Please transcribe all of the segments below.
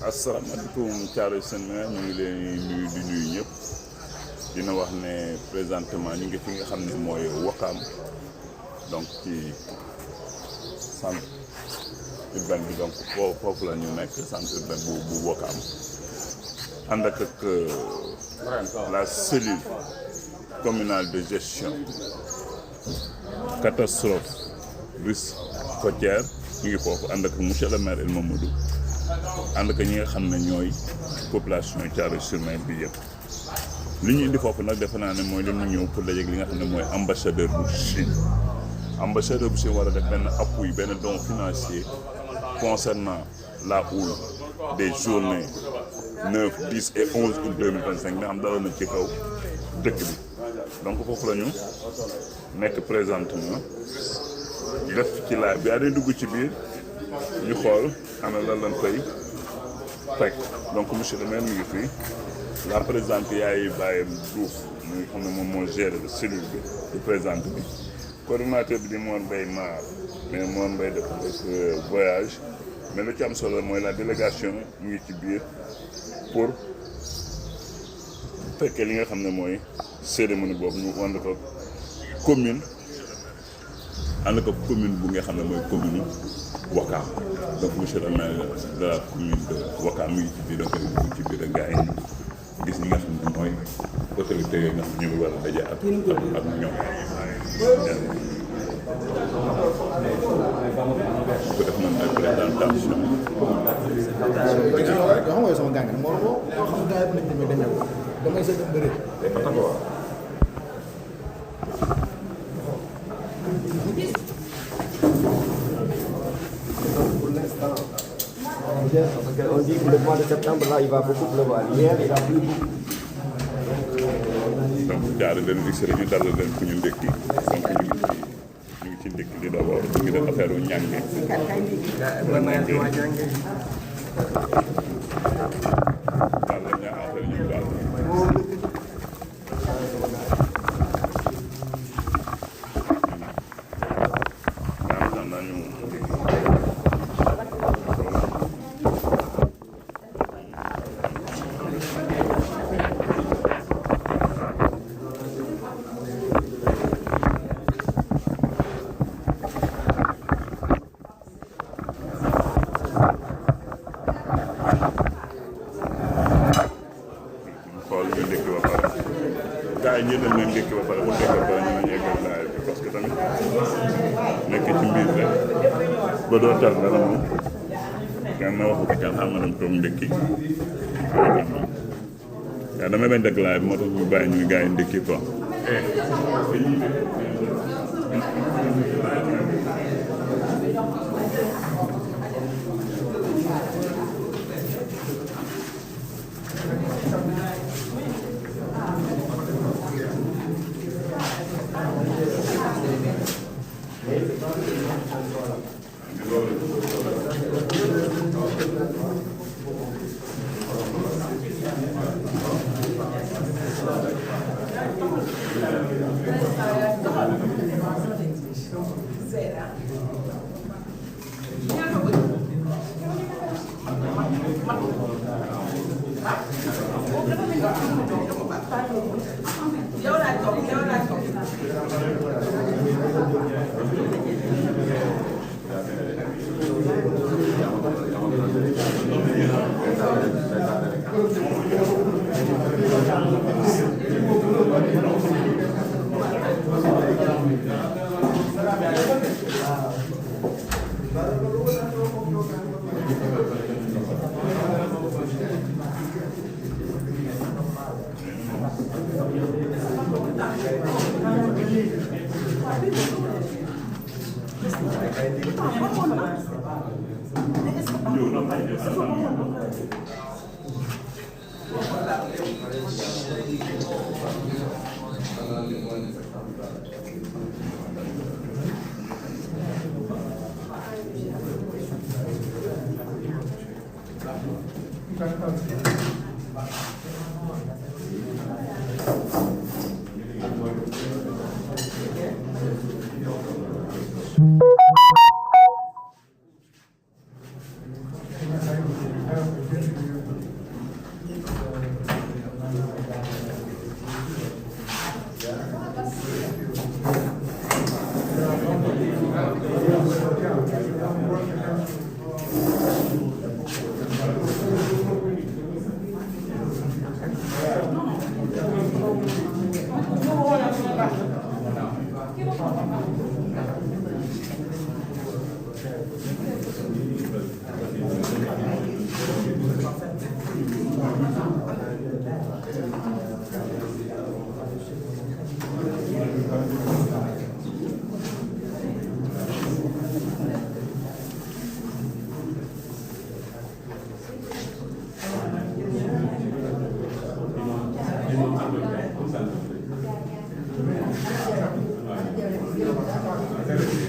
asalaamaaleykum Thiaroye Sénégal ñu ngi leen nuyu di nuyu ñëpp dina wax ne présentement ñu ngi fi nga xam ne mooy Ouakam donc ci centre urbain bi donc foofu la ñu nekk centre urbain bu Ouakam ànd ak la cellule communale de gestion catastrophe risque côtière ñu ngi foofu ànd ak monsieur le maire El Mamadou ànd ak ñi nga xam ne ñooy population Thiaroye-sur-Mer bi yëpp li ñu indi foofu nag defe naa ne mooy li ñu ñëw pour dajeeg li nga xam ne mooy ambassadeur bu Chine war a def benn appui benn don financier concernant la houle des journées 9, 10 et 11 août 2025 nga xam daloon na ci kaw dëkk bi donc foofu la ñu nekk présentement def ci laaj bi dañuy dugg ci biir ñu xool ana lan lañ koy fekk donc monsieur le maire mi ngi fii la présidente yaay bàyyam Diouf mi nga xam ne moom moo géré cellule bi di présidente bi coordonnateur bi di Mor Mbaye Maar mais Mor Mbaye def voyage mais lu ci am solo mooy la délégation mu ngi ci biir pour fekkee li nga xam ne mooy cérémonie boobu ñu ànd ko commune bu nga xam ne mooy commune Ouakam donc monsieur le maire de la commune de Ouakam mi ngi ci biir donc ci biir gars yi gis ñi nga xam ne mooy autorité yooyu nga xam ñu ngi war a daje ak ñoom ko def nañ ay présentation Parce qu'on dit que le mois de septembre, là, il va beaucoup pleuvoir. Hier, il a plu beaucoup. donc jaare leen gis rek ñu dalal leen fu ñu ndékki donc ñu ngi ci ndékki li d'abord ñu ngi def affaire u ñànge gaa yi ñii dañ leen ndékki ba pare bu ndékki ba pare ñu nañu eggal laaj bi parce que tamit nekk ci mbir rek ba doo tal dara moom kenn waxu ko kenn xam nga dem toog ndékki waaw damay bañ dagg laaj bi moo tax ñu bàyyi ñu gaa yi ndékki quoi Gracias.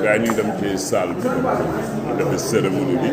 gaa ñu dem ci salle bi ñu def cérémonie bi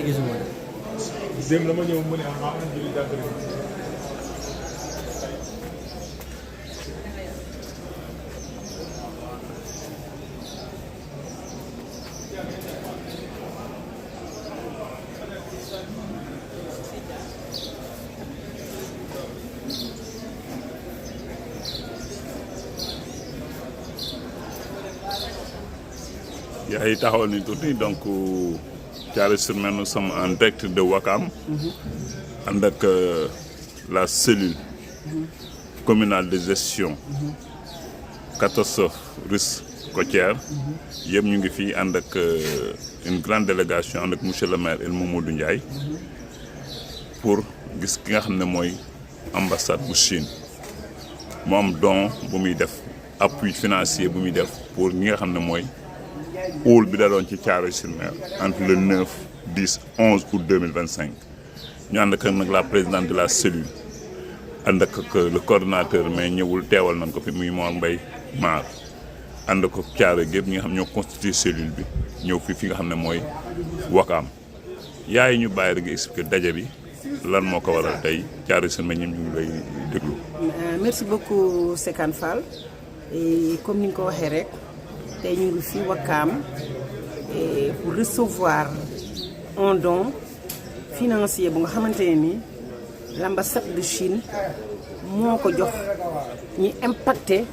gisuma de. démb dama ñëw mu ne ah maa ngi jàpp yaa ngi taxawal ni tuuti donc Thiaroye-sur-Mer nous sommes en direct de Ouakam ànd ak la cellule communale de gestion catastrophe risque côtière yëpp ñu ngi fii ànd ak une grande délégation ànd ak monsieur le maire El Mamadou Ndiaye pour gis ki nga xam ne mooy ambassade bu Chine mu am don bu muy def appui financier bu muy def pour ñi nga xam ne mooy óol bi daloon ci Thiaroye-sur-Mer entre le 9 10 11 août 2025 ñu ànd ak nag la présidente de la cellule ànd ak le coordonnateur mais ñëwul teewal nañ ko fi muy Mor Mbaye Maar ànd ko Thiaroye gépp ñi nga xam ñoo constitué cellule bi ñëw fi nga xam ne mooy Ouakam yaay ñu bàyyi rek expliquer daje bi lan moo ko waral tey Thiaroye-sur-Mer ñoom ñu ngi lay déglu. merci beaucoup Sekane Fall et comme ni nga ko waxee rek tey ñu ngi fi Ouakam pour recevoir un don financier bu nga xamante ne ni l'ambassade de Chine moo ko jox ñi impacté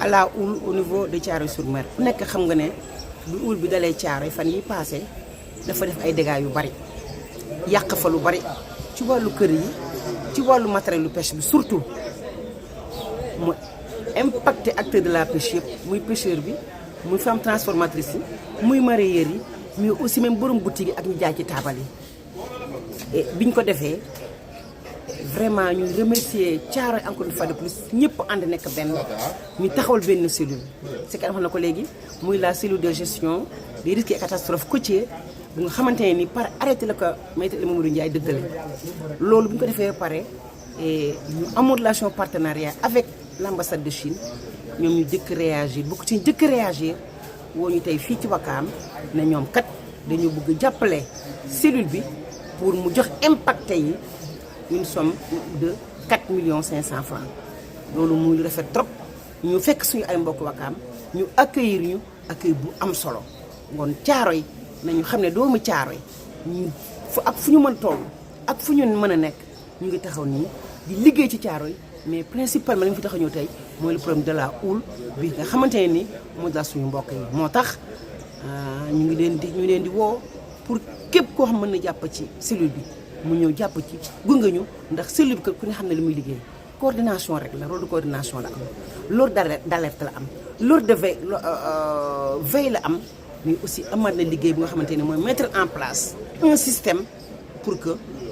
à la houle au niveau de Thiaroye-sur-Mer ku nekk xam nga ne bu houle bi dalee Thiaroye fan yi passé dafa def ay dégâts yu bari yàq fa lu bari ci wàllu kër yi ci wàllu matériel pêche bi surtout mu impacté acteur de la pêche yëpp muy pêcheur bi muy femme transformatrice yi muy mareyeur yi mais aussi même borom boutique yi ak ñu jaay ci taabal yi et biñ ko defee vraiment ñu remercier Thiaroye encore une fois de plus ñëpp ànd nekk benn ñu taxawal benn cellule c'est que wax na ko léegi muy la cellule de gestion des risques et catastrophes côtiers bu nga xamante ne ni par arrêté la ko maître El Mamadou Ndiaye dëggale loolu bu ñu ko defee ba pare ñu amoon relation partenariat avec l'ambassade de Chine ñoom ñu jëkk réagir bokk ci jëkk réagir woo ñu tey fii ci Ouakam ne ñoom kat dañu bëgg jàppale cellule bi pour mu jox impacté yi une somme de 4 500 000 francs loolu muy rafet trop ñu fekk suñu ay mbokk Ouakam ñu accueillir ñu accueil bu am solo ngoon Thiaroye nañu xam ne doomu Thiaroye ñu ak fu ñu mën toll ak fu ñu mën a nekk ñu ngi taxaw nii di liggéey ci Thiaroye mais principalement li ñu fi tax a ñëw tey mooy le problème de la houle bi nga xamante ne ni moo daal suñu mbokk yi moo tax ñu ngi leen di woo pour képp koo xam mën na jàpp ci cellule bi mu ñëw jàpp ci gunge ñu ndax cellule bi ku ne xam ne li muy liggéey coordination rek la rôle de coordination la am loolu d'alerte la am loolu de veille la am mais aussi amaat na liggéey bi nga xamante ne mooy mettre en place un système pour que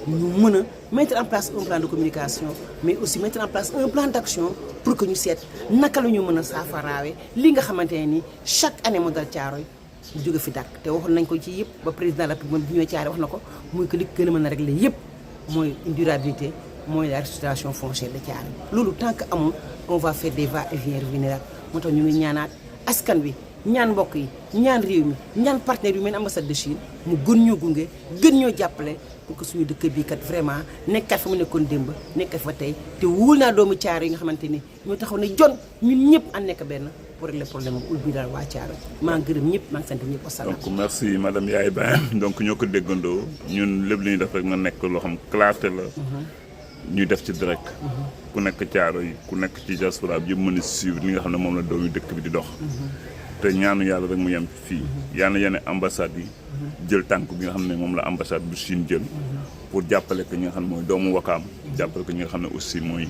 ñu mën a mettre en place un plan de communication mais aussi mettre en place un plan d'action pour que ñu seet naka la ñu mën a saafaraawe li nga xamante ne ni chaque année mu dal Thiaroye mu jóge fi dàkk te waxoon nañ ko ci yëpp ba président de la République bi ñëwee Thiaroye wax na ko muy que li gën a mën a régler yëpp mooy une durabilité mooy la restitution foncière de Thiaroye loolu tant que amul on va faire des va-et-vient vulnérables moo tax ñu ngi ñaanaat askan wi ñaan mbokk yi ñaan réew mi ñaan partenaire yu mel ni ambassade de Chine mu gën ñoo gunge gën ñoo jàppale pour que suñu dëkk bii kat vraiment nekkat fa mu nekkoon démb nekkat fa tey te wóol naa doomu Thiaroye yi nga xamante ni ñoo taxaw ne jon ñun ñëpp ànd nekk benn pour régler problème am ul bi daal waa Thiaroye maa ngi gërëm ñëpp maa ngi sant ñëpp wasalaam. donc merci madame Yaye Ba donc ñoo ko déggandoo ñun lépp li ñuy def rek na nekk loo xam clarté la. ñuy def ci direct. ku nekk Thiaroye ku nekk ci diaspora bi yëpp mën a suivre li nga xam ne moom la doomu dëkk bi di dox. te ñaanu yàlla rek mu yem fii yal na yenn ambassade yi jël tànk bi nga xam ne moom la ambassade bu Chine jël pour jàppale ko ñi nga xam ne mooy doomu Ouakam jàppale ko ñi nga xam ne aussi mooy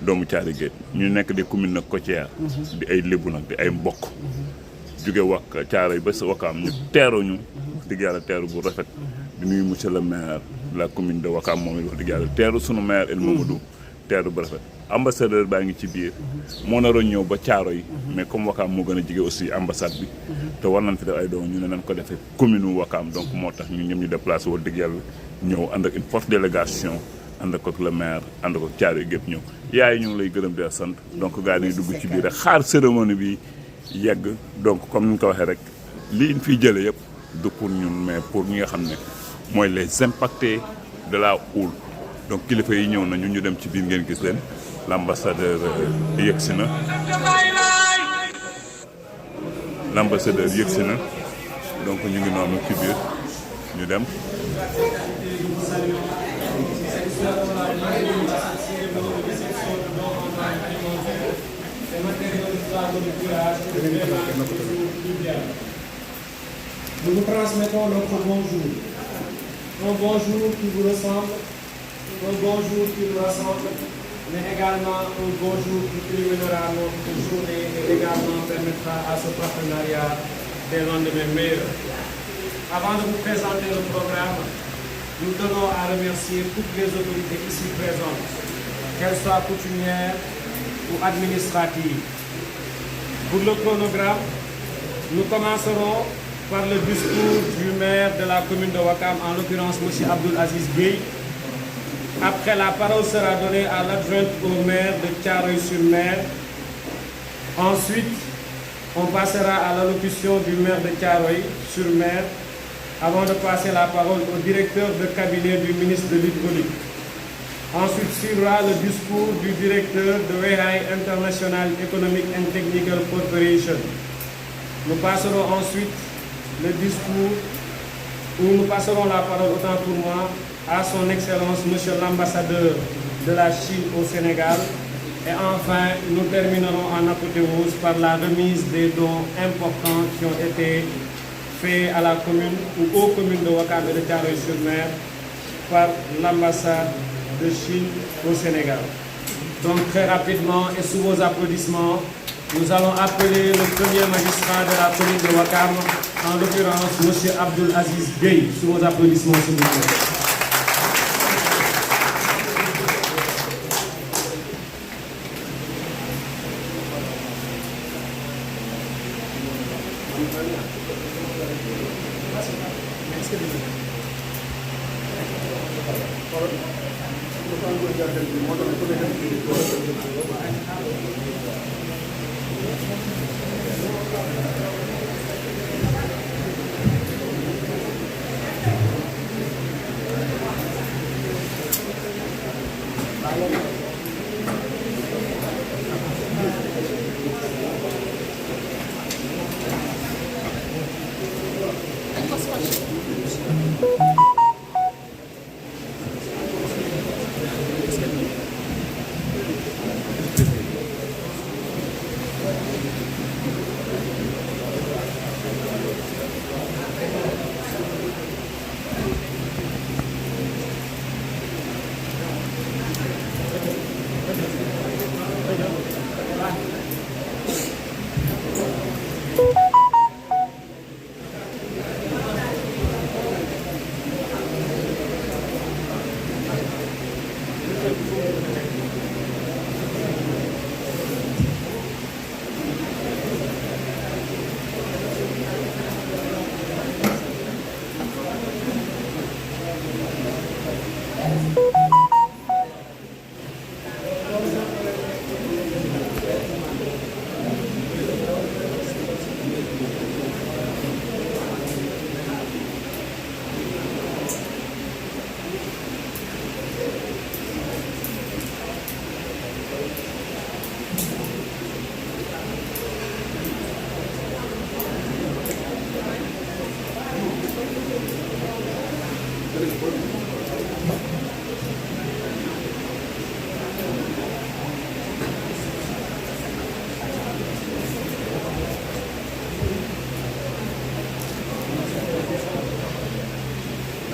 doomu Thiaroye Géej ñu nekk des communes nag côtières di ay lébu nag di ay mbokk jóge Thiaroye ba sa Ouakam ñu teeroo ñu wax dëgg yàlla teeru bu rafet di nuyu monsieur le maire de la commune de Ouakam moom it wax dëgg yàlla teeru sunu maire El Mamadou teeru bu rafet ambassadeur baa ngi ci biir moo naroon ñëw ba Thiaroye mais comme Ouakam moo gën a jige aussi ambassade bi te war nañ fi def ay doom ñu ne nañ ko defee commune u Ouakam donc moo tax ñu ñëm ñu déplacé wala dëgg yàlla ñëw ànd ak une forte délégation ànd ak le maire ànd ak Thiaroye gépp ñëw yaay ñu ngi lay gërëm di la sant donc gars yi dugg ci biir rek xaar cérémonie bi yegg donc comme ni ñu ko waxee rek li ñu fiy jëlee yëpp du pour ñun mais pour ñi nga xam ne mooy les impactés de la houle donc kilifa yi ñëw na ñu dem ci biir ngeen gis leen l'ambassadeur yegsi na donc ñu ngi noonu ci biir ñu dem. Nous vous transmettons notre bonjour. Un bonjour qui vous ressemble, un bonjour qui nous rassemble, mais également un bonjour qui illuminera notre journée et également permettra à ce partenariat des lendemains meilleurs. Avant de vous présenter le programme, nous tenons à remercier toutes les autorités ici présentes, qu'elles soient coutumières ou administratives. Pour le chronogramme, nous commencerons par le discours du maire de la commune de Ouakam, en l'occurrence M. Abdoul Aziz Gueye. Après, la parole sera donnée à l'adjointe au maire de Thiaroye-sur-Mer. Ensuite, on passera à l'allocution du maire de Thiaroye-sur-Mer avant de passer la parole au directeur de cabinet du ministre de l'Hydraulique. Ensuite suivra le discours du directeur de Wehaï International Economic and Technical Corporation. Nous passerons ensuite le discours où nous passerons la parole autant pour moi à son Excellence Monsieur l'ambassadeur de la Chine au Sénégal. Et enfin, nous terminerons en apothéose par la remise des dons importants qui ont été faits à la commune ou aux communes de Ouakam et de Thiaroye-sur-Mer par l'ambassade de Chine au Sénégal. Donc très rapidement et sous vos applaudissements, nous allons appeler le premier magistrat de la commune de Ouakam, en l'occurrence M. Abdoul Aziz Gueye. Sous vos applaudissements, s'il vous plaît.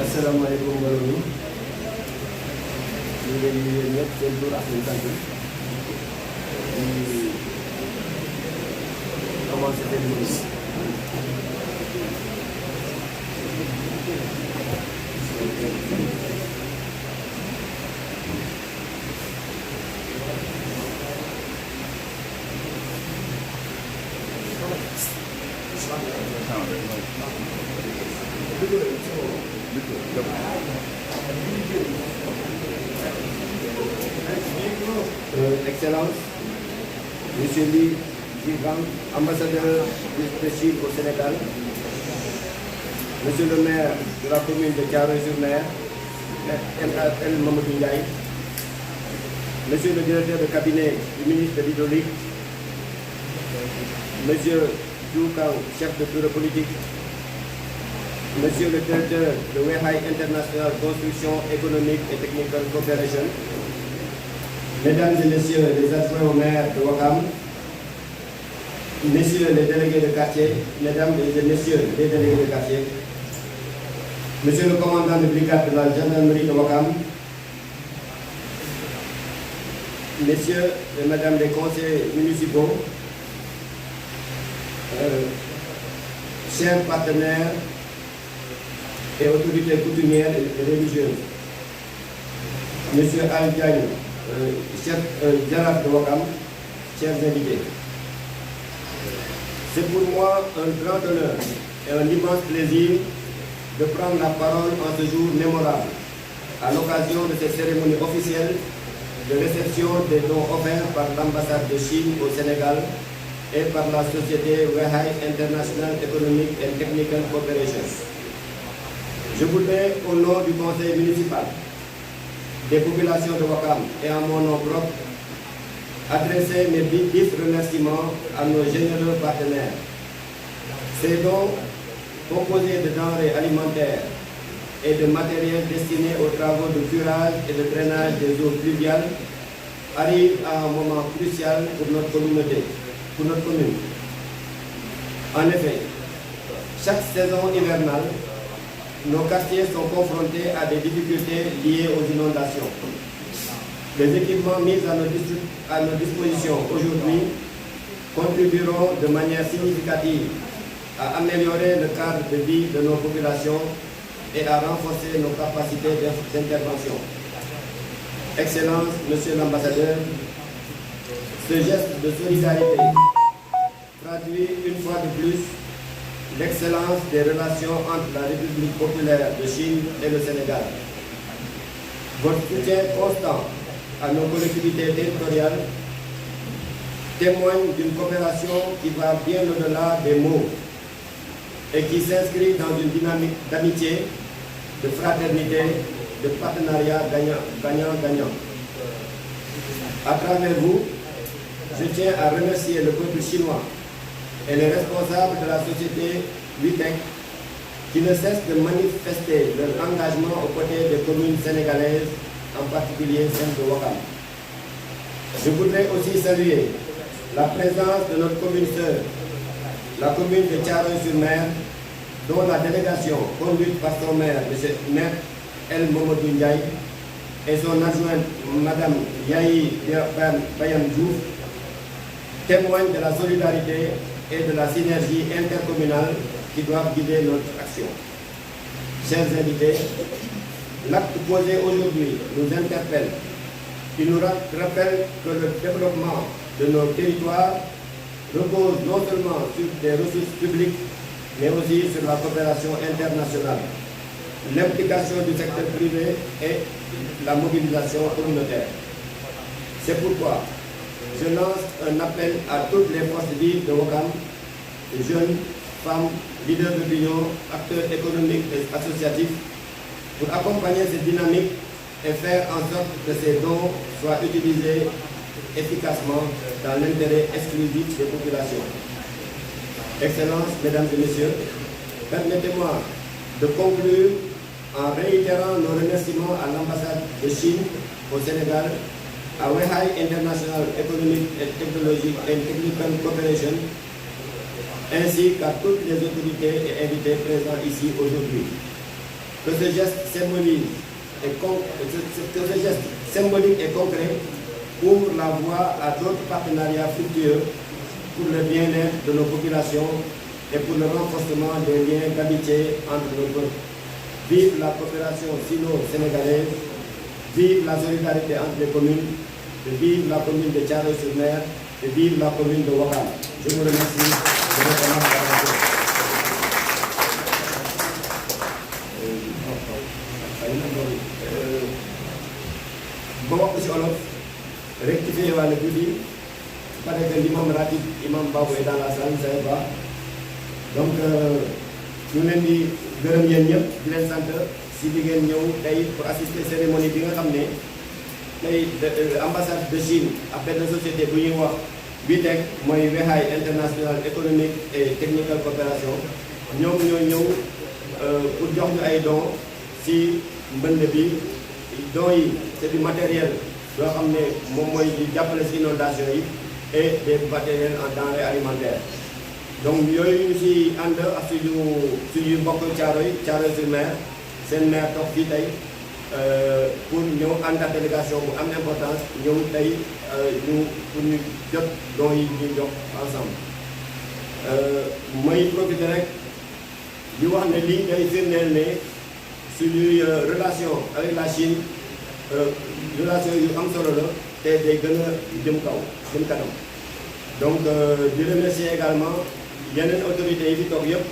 asalaamaaleykum mbooloo mi ñu ngi leen di nuyu ñëpp seen tur ak seen sant di commencé seen ministre Excellence, Monsieur Lee Jigang, ambassadeur de Chine au Sénégal, Monsieur le maire de la commune de Thiaroye-sur-Mer, El Mamadou Ndiaye, Monsieur le directeur de cabinet du ministre de l'Hydraulique, Monsieur Djoukao, chef de bureau politique, Monsieur le directeur de Wehaï International Construction Économique et Technical Cooperation, Mesdames et Messieurs les adjoints au maire de Ouakam, Messieurs les délégués de quartier, Mesdames et Messieurs les délégués de quartier, Monsieur le commandant de brigade de la gendarmerie de Ouakam, Messieurs et Mesdames les conseillers municipaux, chers partenaires et autorités coutumières et religieuses, Monsieur Al Diagne, chef Jaraf de Ouakam, chers invités. C'est pour moi un grand honneur et un immense plaisir de prendre la parole en ce jour mémorable, à l'occasion de cette cérémonie officielle de réception des dons offerts par l'ambassade de Chine au Sénégal et par la société Wehaï International Economic and Technical Cooperation. Je voudrais, au nom du conseil municipal, des populations de Ouakam et en mon nom propre, adresser mes vifs remerciements à nos généreux partenaires. Ces dons, composés de denrées alimentaires et de matériel destiné aux travaux de curage et de drainage des eaux pluviales, arrivent à un moment crucial pour notre communauté, pour notre commune. En effet, chaque saison hivernale, nos quartiers sont confrontés à des difficultés liées aux inondations. Les équipements mis à nos dispositions aujourd'hui contribueront de manière significative à améliorer le cadre de vie de nos populations et à renforcer nos capacités d'intervention. Excellence, Monsieur l'ambassadeur, ce geste de solidarité traduit une fois de plus l'excellence des relations entre la République populaire de Chine et le Sénégal. Votre soutien constant à nos collectivités territoriales témoigne d'une coopération qui va bien au-delà des mots et qui s'inscrit dans une dynamique d'amitié, de fraternité, de partenariat gagnant-gagnant. À travers vous, je tiens à remercier le peuple chinois et les responsables de la société WITEC qui ne cessent de manifester leur engagement aux côtés des communes sénégalaises, en particulier celle de Ouakam. Je voudrais aussi saluer la présence de notre commune sœur, la commune de Thiaroye-sur-Mer, dont la délégation conduite par son maire, M. El Mamadou Ndiaye, et son adjointe, Mme Yahi Bayam Diouf, témoignent de la solidarité et de la synergie intercommunale qui doivent guider notre action. Chers invités, l'acte posé aujourd'hui nous interpelle. Il nous rappelle que le développement de nos territoires repose non seulement sur des ressources publiques, mais aussi sur la coopération internationale, l'implication du secteur privé et la mobilisation communautaire. C'est pourquoi je lance un appel à toutes les forces vives de Ouakam, jeunes, femmes, leaders d'opinion, acteurs économiques et associatifs, pour accompagner cette dynamique et faire en sorte que ces dons soient utilisés efficacement dans l'intérêt exclusif des populations. Excellences, Mesdames et Messieurs, permettez-moi de conclure en réitérant nos remerciements à l'ambassade de Chine au Sénégal, à Wehaï International Economic and Technical Cooperation, ainsi qu'à toutes les autorités et invités présents ici aujourd'hui. Que ce geste symbolique et concret ouvre la voie à d'autres partenariats fructueux pour le bien-être de nos populations et pour le renforcement des liens d'amitié entre nos peuples. Vive la coopération sino-sénégalaise, vive la solidarité entre les communes, et vive la commune de Thiaroye-sur-Mer, et vive la commune de Ouakam. Je vous remercie de votre attention. ba wax ci olof rectifié wàlle guddi parce que l'imam ratib imam Babou est dans la salle, vous savez pas. Donc ñu leen di gërëm yéen ñëpp di leen sant si li ngeen ñëw tey pour assister cérémonie bi nga xam ne tey ambassade de Chine ak benn société bu ñuy wax BITEC mooy Wehaï International Economic et Technical Coopération ñoom ñoo ñëw pour jox ñu ay dons si mbënd bi dons yi c'est du matériel yoo xam ne moom mooy di jàppale si inondation yi et des matériels en denrées alimentaires donc yooyu ñu si ànd ak suñu mbokk Thiaroye-sur-Mer seen maire toog fii tey pour ñëw ànd ak délégation bu am importance ñëw tey pour ñu jot dons yi ñuy jox ensemble may profité rek di wax ne lii day firndeel ne suñuy relation avec la Chine relation yu am solo la te day gën a jëm kanam donc di remercier également yeneen autorités yi fi toog yëpp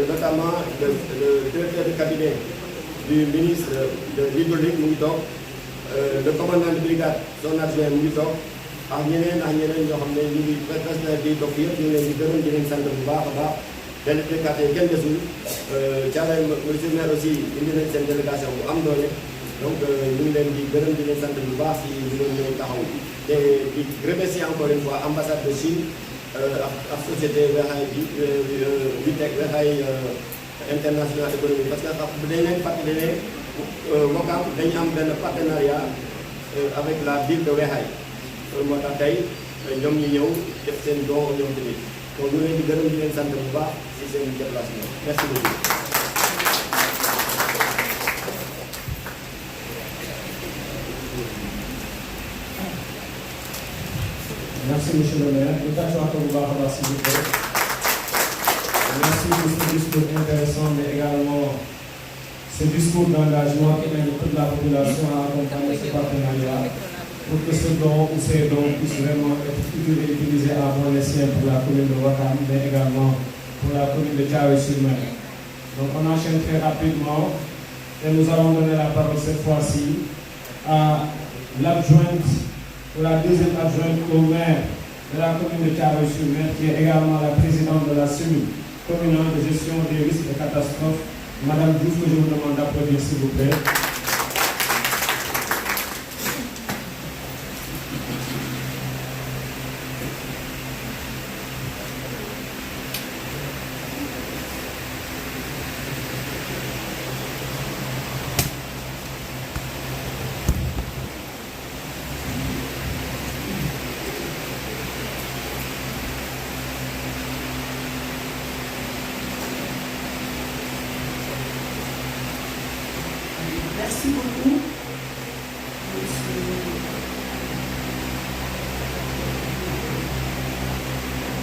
notamment le directeur de cabinet du ministre de l'hydraulique mu ngi toog le commandant de brigade son adjoint mu ngi toog ak ñeneen ñoo xam ne ñu ngi personnel bi toog yëpp ñu ngi leen di gërëm di leen sant bu baax a baax délégué kenn desul Thiaroye monsieur le maire aussi indi nañ seen délégation bu am doole donc ñu ngi leen di gërëm di leen sant bu baax si ñu doon ñëw taxaw te di remercier encore une fois ambassade de Chine ak société Wehaï bi BITEC Wehaï International Économique parce que dañ leen fàttali ne Ouakam dañu am benn partenariat avec la ville de Wehaï loolu moo tax tey ñoom ñu ñëw def seen don ñoom tamit donc ñu leen di gërëm di leen sant bu baax si seen déplacement merci beaucoup. Merci monsieur le maire. Nous t'attendons bu baax a baax s'il vous plaît. Merci pour ce discours intéressant mais également ce discours d'engagement qui invite toute la population à accompagner ce partenariat pour que ce don ou ces dons puissent vraiment être utilisés à bon escient pour la commune de Ouakam mais également pour la commune de Thiaroye-sur-Mer. Donc on enchaîne très rapidement et nous allons donner la parole cette fois-ci à l'adjointe ou la deuxième adjointe au maire de la commune de Thiaroye-sur-Mer qui est également la présidente de la cellule communale de gestion des risques et catastrophes, Madame Diouf, que je vous demande d'applaudir s'il vous plaît. Merci beaucoup.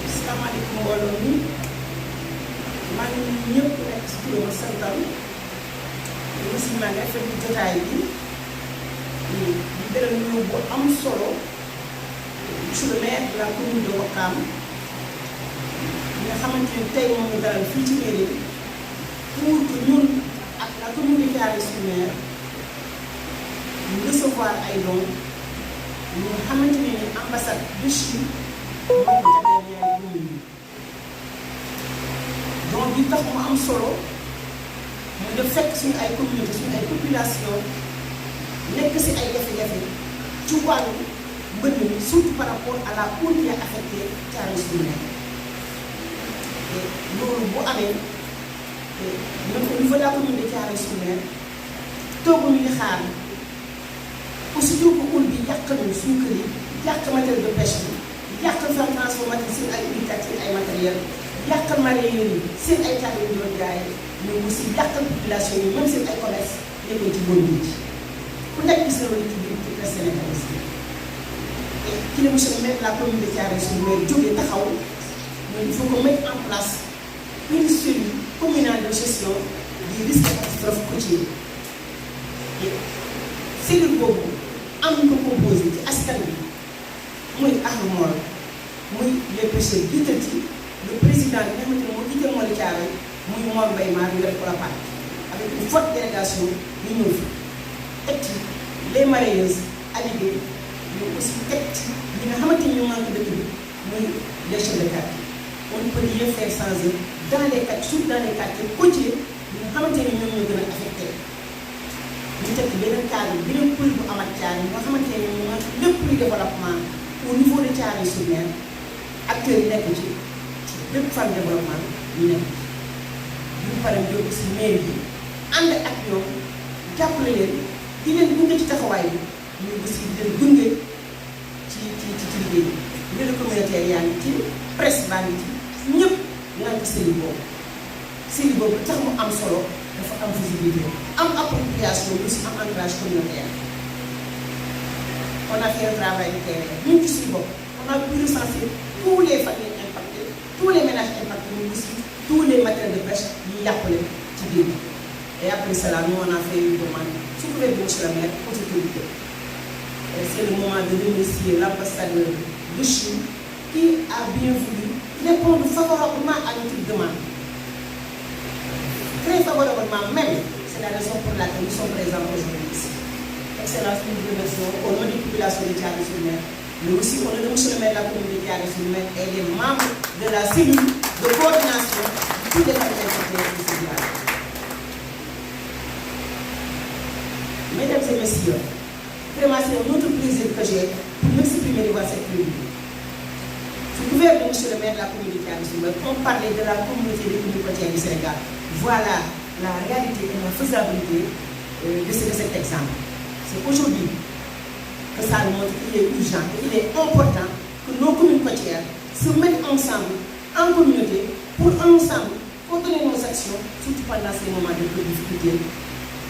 Asalaamaaleykum mbooloo mi maa ngi nuyu ñëpp nekk si turam ak santam aussi maa ngi rafetlu jotaay bi di beral nuyu bu am solo monsieur le maire de la commune de Ouakam nga xamante ni tey moom ñu dalal fii ci mairie pour que ñun ak la commune de Thiaroye-sur-Mer ñu recevoir ay dons ñu nga xamante ne ni ambassade de Chine moo ko jotee ñaari dons yi donc bi tax mu am solo mu def fekk suñu ay communauté suñu ay population nekk si ay jafe-jafe ci wàllu mbënn mi surtout par rapport à la eau qui a affecté Thiaroye-sur-Mer loolu bu amee ñun au niveau de la commune de Thiaroye-sur-Mer tooguñu di xaar aussitôt que eau bi yàq nañu suñu kër yi yàq matériel de pêche bi yàq fan transformateur seen ay unités seen ay matériel yàq mareyeurs yi seen ay taal yu doon jaay mais aussi yàqal population yi même seen ay commerce nekkoon ci bon nit ku nekk gis na loolu ci biir ci presse sénégalaise bi et ki la monsieur le maire de la commune de Thiaroye-sur-Mer jógee taxaw mais il faut qu'on mette en place une cellule communale de gestion des risques et catastrophes côtiers cellule boobu am na ko composé ci askan bi muy ARMOL muy les pêcheurs jiital ci le président bi nga xamante ne moo jiital Moli Thiaroye muy Mor Mbaye Mar ñu def ko la part avec une forte délégation ñu ñëw fi teg ci les mareyeuses alliées mais aussi teg ci ñi nga xamante ni ñoo manqué dëkk bi muy les chefs de quartier on ne peut rien faire sans eux dans les quartiers surtout dans les quartiers côtiers ñi nga xamante ni ñoom ñoo gën a affecté ñu teg beneen cadre beneen kuréel bu amat Thiaroye nga xamante ne mooy lépp luy développement au niveau de Thiaroye-sur-Mer acteurs yi nekk ci bépp fan développement ñu nekk bu ñu paree jóg si mairie bi ànd ak ñoom jàppale leen di leen gunge ci taxawaay bi ñu aussi di leen gunge ci liggéey bi réseau communautaire yaa ngi ci presse baa ngi ci ñëpp nga ci série boobu tax mu am solo dafa am visibilité am appropriation aussi am ancrage communautaire. On a fait un travail de terrain ñun ci suñu bopp on a pu recenser tous les familles impactées tous les ménages impactés mais aussi tous les matériels de pêche yi yàqule ci biir bi. Et après cela nous on a fait une demande sous couvert de monsieur le maire aux autorités. Et c'est le moment de remercier l'ambassadeur de Chine qui a bien voulu répondre favorablement à notre demande. Très favorablement même, c'est la raison pour laquelle nous sommes présents aujourd'hui ici. Excellence, nous vous remercions au nom des populations de Thiaroye-sur-Mer, mais aussi au nom de monsieur le maire de la commune de Thiaroye-sur-Mer et des membres de la cellule de coordination de tous les familles infectées de ce village. Mesdames et messieurs, vraiment c'est un autre plaisir que j'ai pour m'exprimer devant cette tribune. Sous couvert de monsieur le maire de la commune de Thiaroye-sur-Mer, on parlait de la communauté des communes côtières du Sénégal. Voilà la réalité et la faisabilité de cet exemple. C'est aujourd'hui que ça nous montre qu'il est urgent et qu'il est important que nos communes côtières se mettent ensemble, en communauté, pour ensemble coordonner nos actions, surtout pendant ces moments de difficulté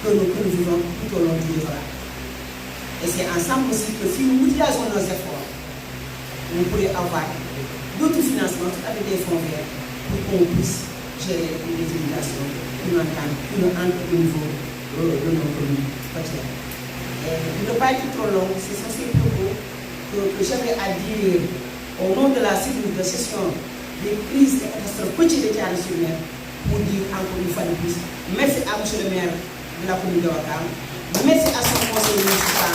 que nous vivons tout au long du livre. Et c'est ensemble aussi que si nous utilisons nos efforts, on pourrait avoir d'autres financements avec des fonds verts pour qu'on puisse gérer les inondations qui nous entrent au niveau de nos communes côtières. Il ne doit pas être trop long, ce sont ces propos que j'avais à dire au nom de la cellule de gestion des crises et catastrophes côtières de Thiaroye-sur-Mer pour dire encore une fois de plus merci à monsieur le maire de la commune de Ouakam, merci à son conseil municipal,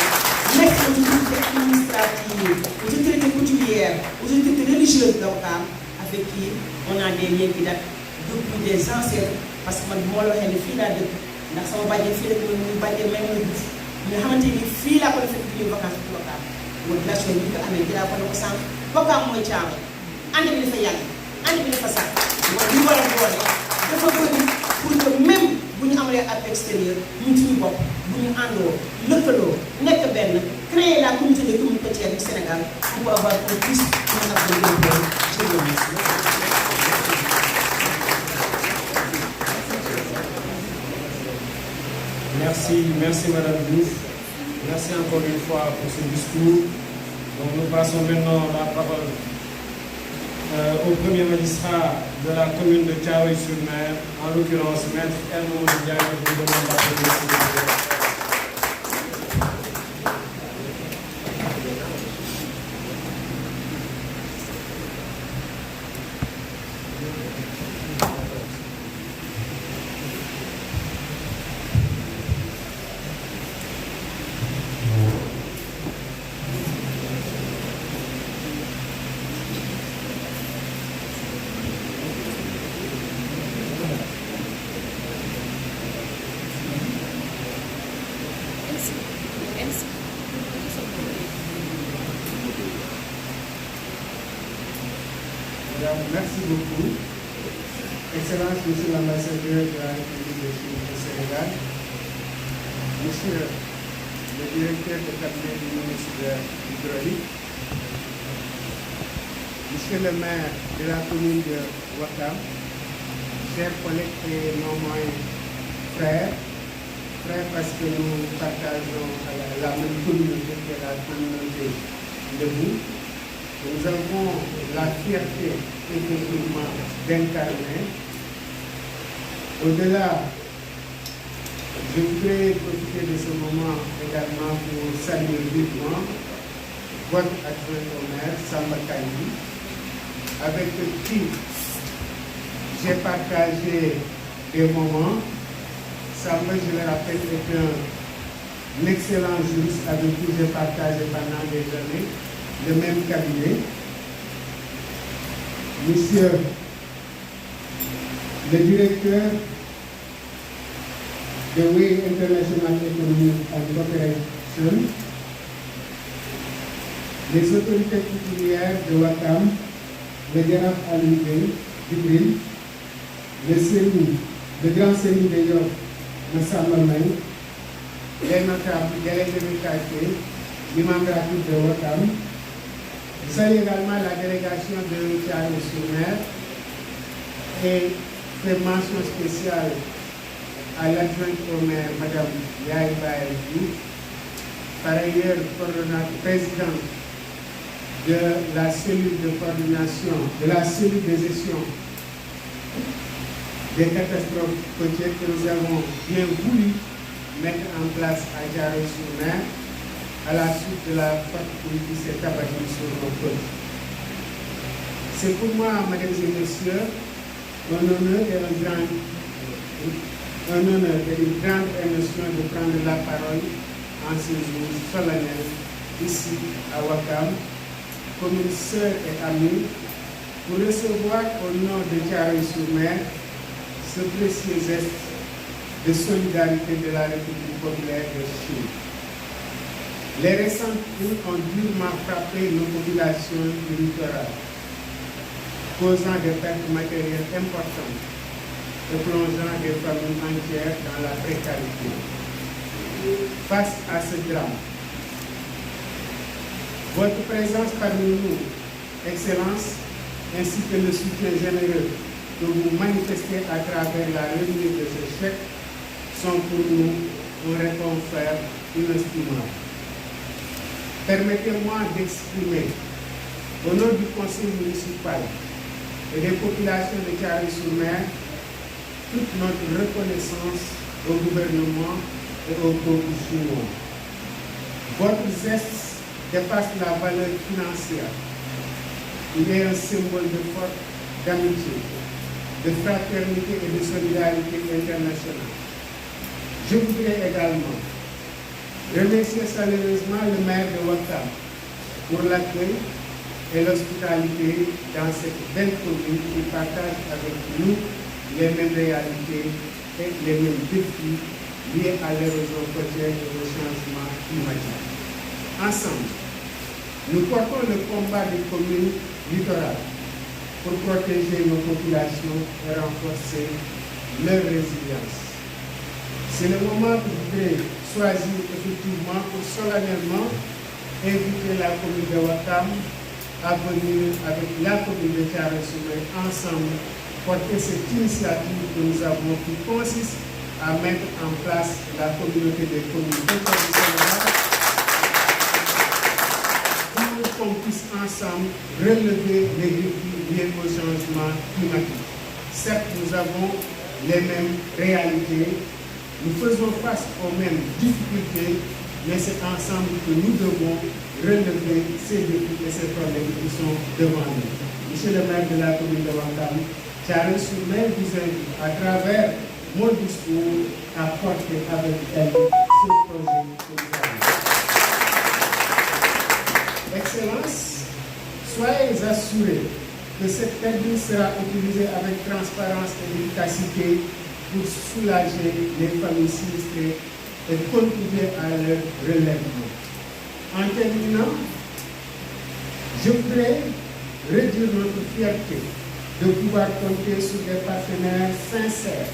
merci aux autorités administratives, aux autorités coutumières, aux autorités religieuses de Ouakam avec qui on a des liens qui datent depuis des ancêtres parce que man bu ma la waxee ne fii laa dëkk ndax sama bàjjen fii la ko ñu bàjjen même na Diouf nga xamante ni fii laa ko defee ci ñuy vacances ci Ouakam mooy relation bi ñu ko amee dinaa ko ne ko sànq Ouakam mooy Thiaroye ànd bi dafa yàgg ànd bi dafa sax mooy li war a boole dafa bëri pour que même bu ñu amalee ab extérieur ñun suñu bopp bu ñu àndoo lëkkaloo nekk benn créer la communauté des communes côtières du Sénégal pour avoir un plus ñu am de développement. Je vous remercie. Merci Madame Diouf. Merci encore une fois pour ce discours. Donc nous passons maintenant la parole au premier magistrat de la commune de Thiaroye-sur-Mer, en l'occurrence Maître Edmond Ndiaye, que je vous demande d'applaudir. Merci beaucoup. Excellence, Monsieur l'ambassadeur de la République de Chine au Sénégal, Monsieur le directeur de cabinet du ministre de l'Hydraulique, Monsieur le maire de la commune de Ouakam, chers collègues et non moins frères parce que nous partageons la même communauté que la communauté de vous. Nous avons la fierté effectivement d'incarner. Au-delà, je voudrais profiter de ce moment également pour saluer vivement votre adjoint au maire, Samba Kandi, avec qui j'ai partagé des moments. Samba, je le rappelle, est un excellent juriste avec qui j'ai partagé pendant des années le même cabinet. Monsieur le directeur the Way International Economic and Cooperation, les autorités coutumières de Ouakam, le Jaraaf Alioune Djibril, le grand Serigne de Yoff Massamba Mbaye, les notables délégués de quartier, l'imam ratib de Ouakam. Je salue également la délégation de Thiaroye-sur-Mer et fait mention spéciale à l'adjointe au maire, Madame Yaye Baye Diouf, par ailleurs présidente de la cellule de coordination, de la cellule de gestion des catastrophes côtières que nous avons bien voulu mettre en place à Thiaroye-sur-Mer à la suite de la forte pluie qui s'est abattue sur nos côtes. C'est pour moi, mesdames et messieurs, un honneur et une grande émotion de prendre la parole en ce jour solennel ici à Ouakam, comme une sœur et amie, pour recevoir au nom de Thiaroye-sur-Mer ce précieux geste de solidarité de la République populaire de Chine. Les récentes pluies ont durement frappé nos populations du littoral, causant des pertes matérielles importantes et plongeant des familles entières dans la précarité. Face à ce drame, votre présence parmi nous, Excellence, ainsi que le soutien généreux que vous manifestez à travers la remise de ce chèque sont pour nous un réconfort inestimable. Permettez-moi d'exprimer, au nom du conseil municipal et des populations de Thiaroye-sur-Mer, toute notre reconnaissance au gouvernement et au peuple chinois. Votre geste dépasse la valeur financière. Il est un symbole de force, d'amitié, de fraternité et de solidarité internationale. Je voudrais également remercier chaleureusement le maire de Ouakam pour l'accueil et l'hospitalité dans cette belle commune qui partage avec nous les mêmes réalités et les mêmes défis liés à l'érosion côtière et au changement climatique. Ensemble, nous portons le combat des communes littorales pour protéger nos populations et renforcer leur résilience. C'est le moment que vous devez choisir effectivement pour solennellement inviter la commune de Ouakam à venir avec la commune de Thiaroye-sur-Mer ensemble porter cette initiative que nous avons qui consiste à mettre en place la communauté des communes internationales pour qu'on puisse ensemble relever les défis liés au changement climatique. Certes, nous avons les mêmes réalités, nous faisons face aux mêmes difficultés, mais c'est ensemble que nous devons relever ces défis et ces problèmes qui sont devant nous. Monsieur le maire de la commune de Ouakam, Thiaroye-sur-Mer vous invite à travers mon discours à porter avec elle ce projet que vous avez. Excellence, soyez assurés que cette aide sera utilisée avec transparence et efficacité pour soulager les familles sinistrées et contribuer à leur relèvement. En terminant, je voudrais redire notre fierté de pouvoir compter sur des partenaires sincères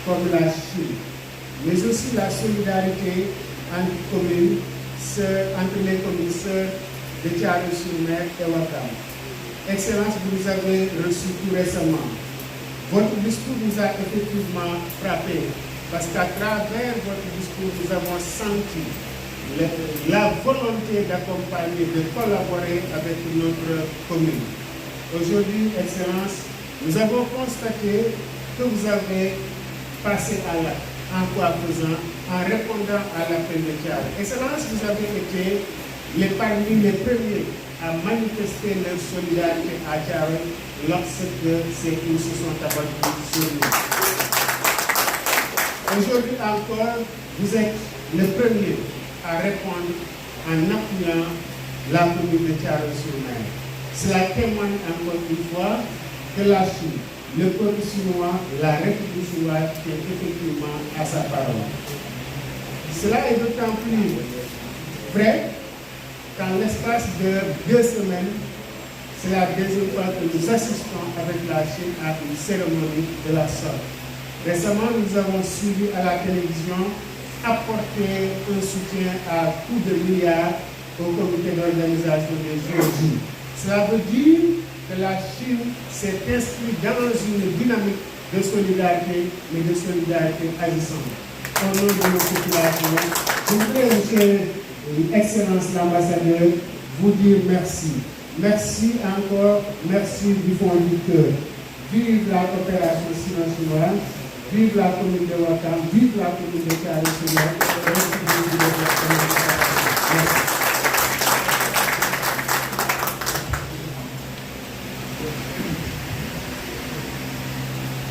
comme la Chine, mais aussi la solidarité entre les communes sœurs de Thiaroye-sur-Mer et Ouakam. Excellence, vous nous avez reçu tout récemment. Votre discours nous a effectivement frappé, parce qu'à travers votre discours, nous avons senti la volonté d'accompagner, de collaborer avec notre commune. Aujourd'hui, Excellence, nous avons constaté que vous avez passé à l'acte. En quoi faisant? En répondant à l'appel de Thiaroye. Excellence, vous avez été parmi les premiers à manifester leur solidarité à Thiaroye lorsque ces coups se sont abattus sur nous. Aujourd'hui encore, vous êtes le premier à répondre en appuyant la commune de Thiaroye-sur-Mer. Cela témoigne encore une fois que la Chine, le peuple chinois, la République chinoise tient effectivement à sa parole. Cela est d'autant plus vrai qu'en l'espace de 2 semaines, c'est la deuxième fois que nous assistons avec la Chine à une cérémonie de la sorte. Récemment, nous avons suivi à la télévision apporter un soutien à coups de milliards au comité d'organisation des Jeux. Cela veut dire que la Chine s'est inscrite dans une dynamique de solidarité, mais de solidarité agissante. Au nom de nos populations, je voudrais, Monsieur Excellence l'ambassadeur, vous dire merci. Merci encore, merci du fond du cœur. Vive la coopération sino-chinoise, vive la commune de Ouakam, vive la commune de Thiaroye-sur-Mer. Merci.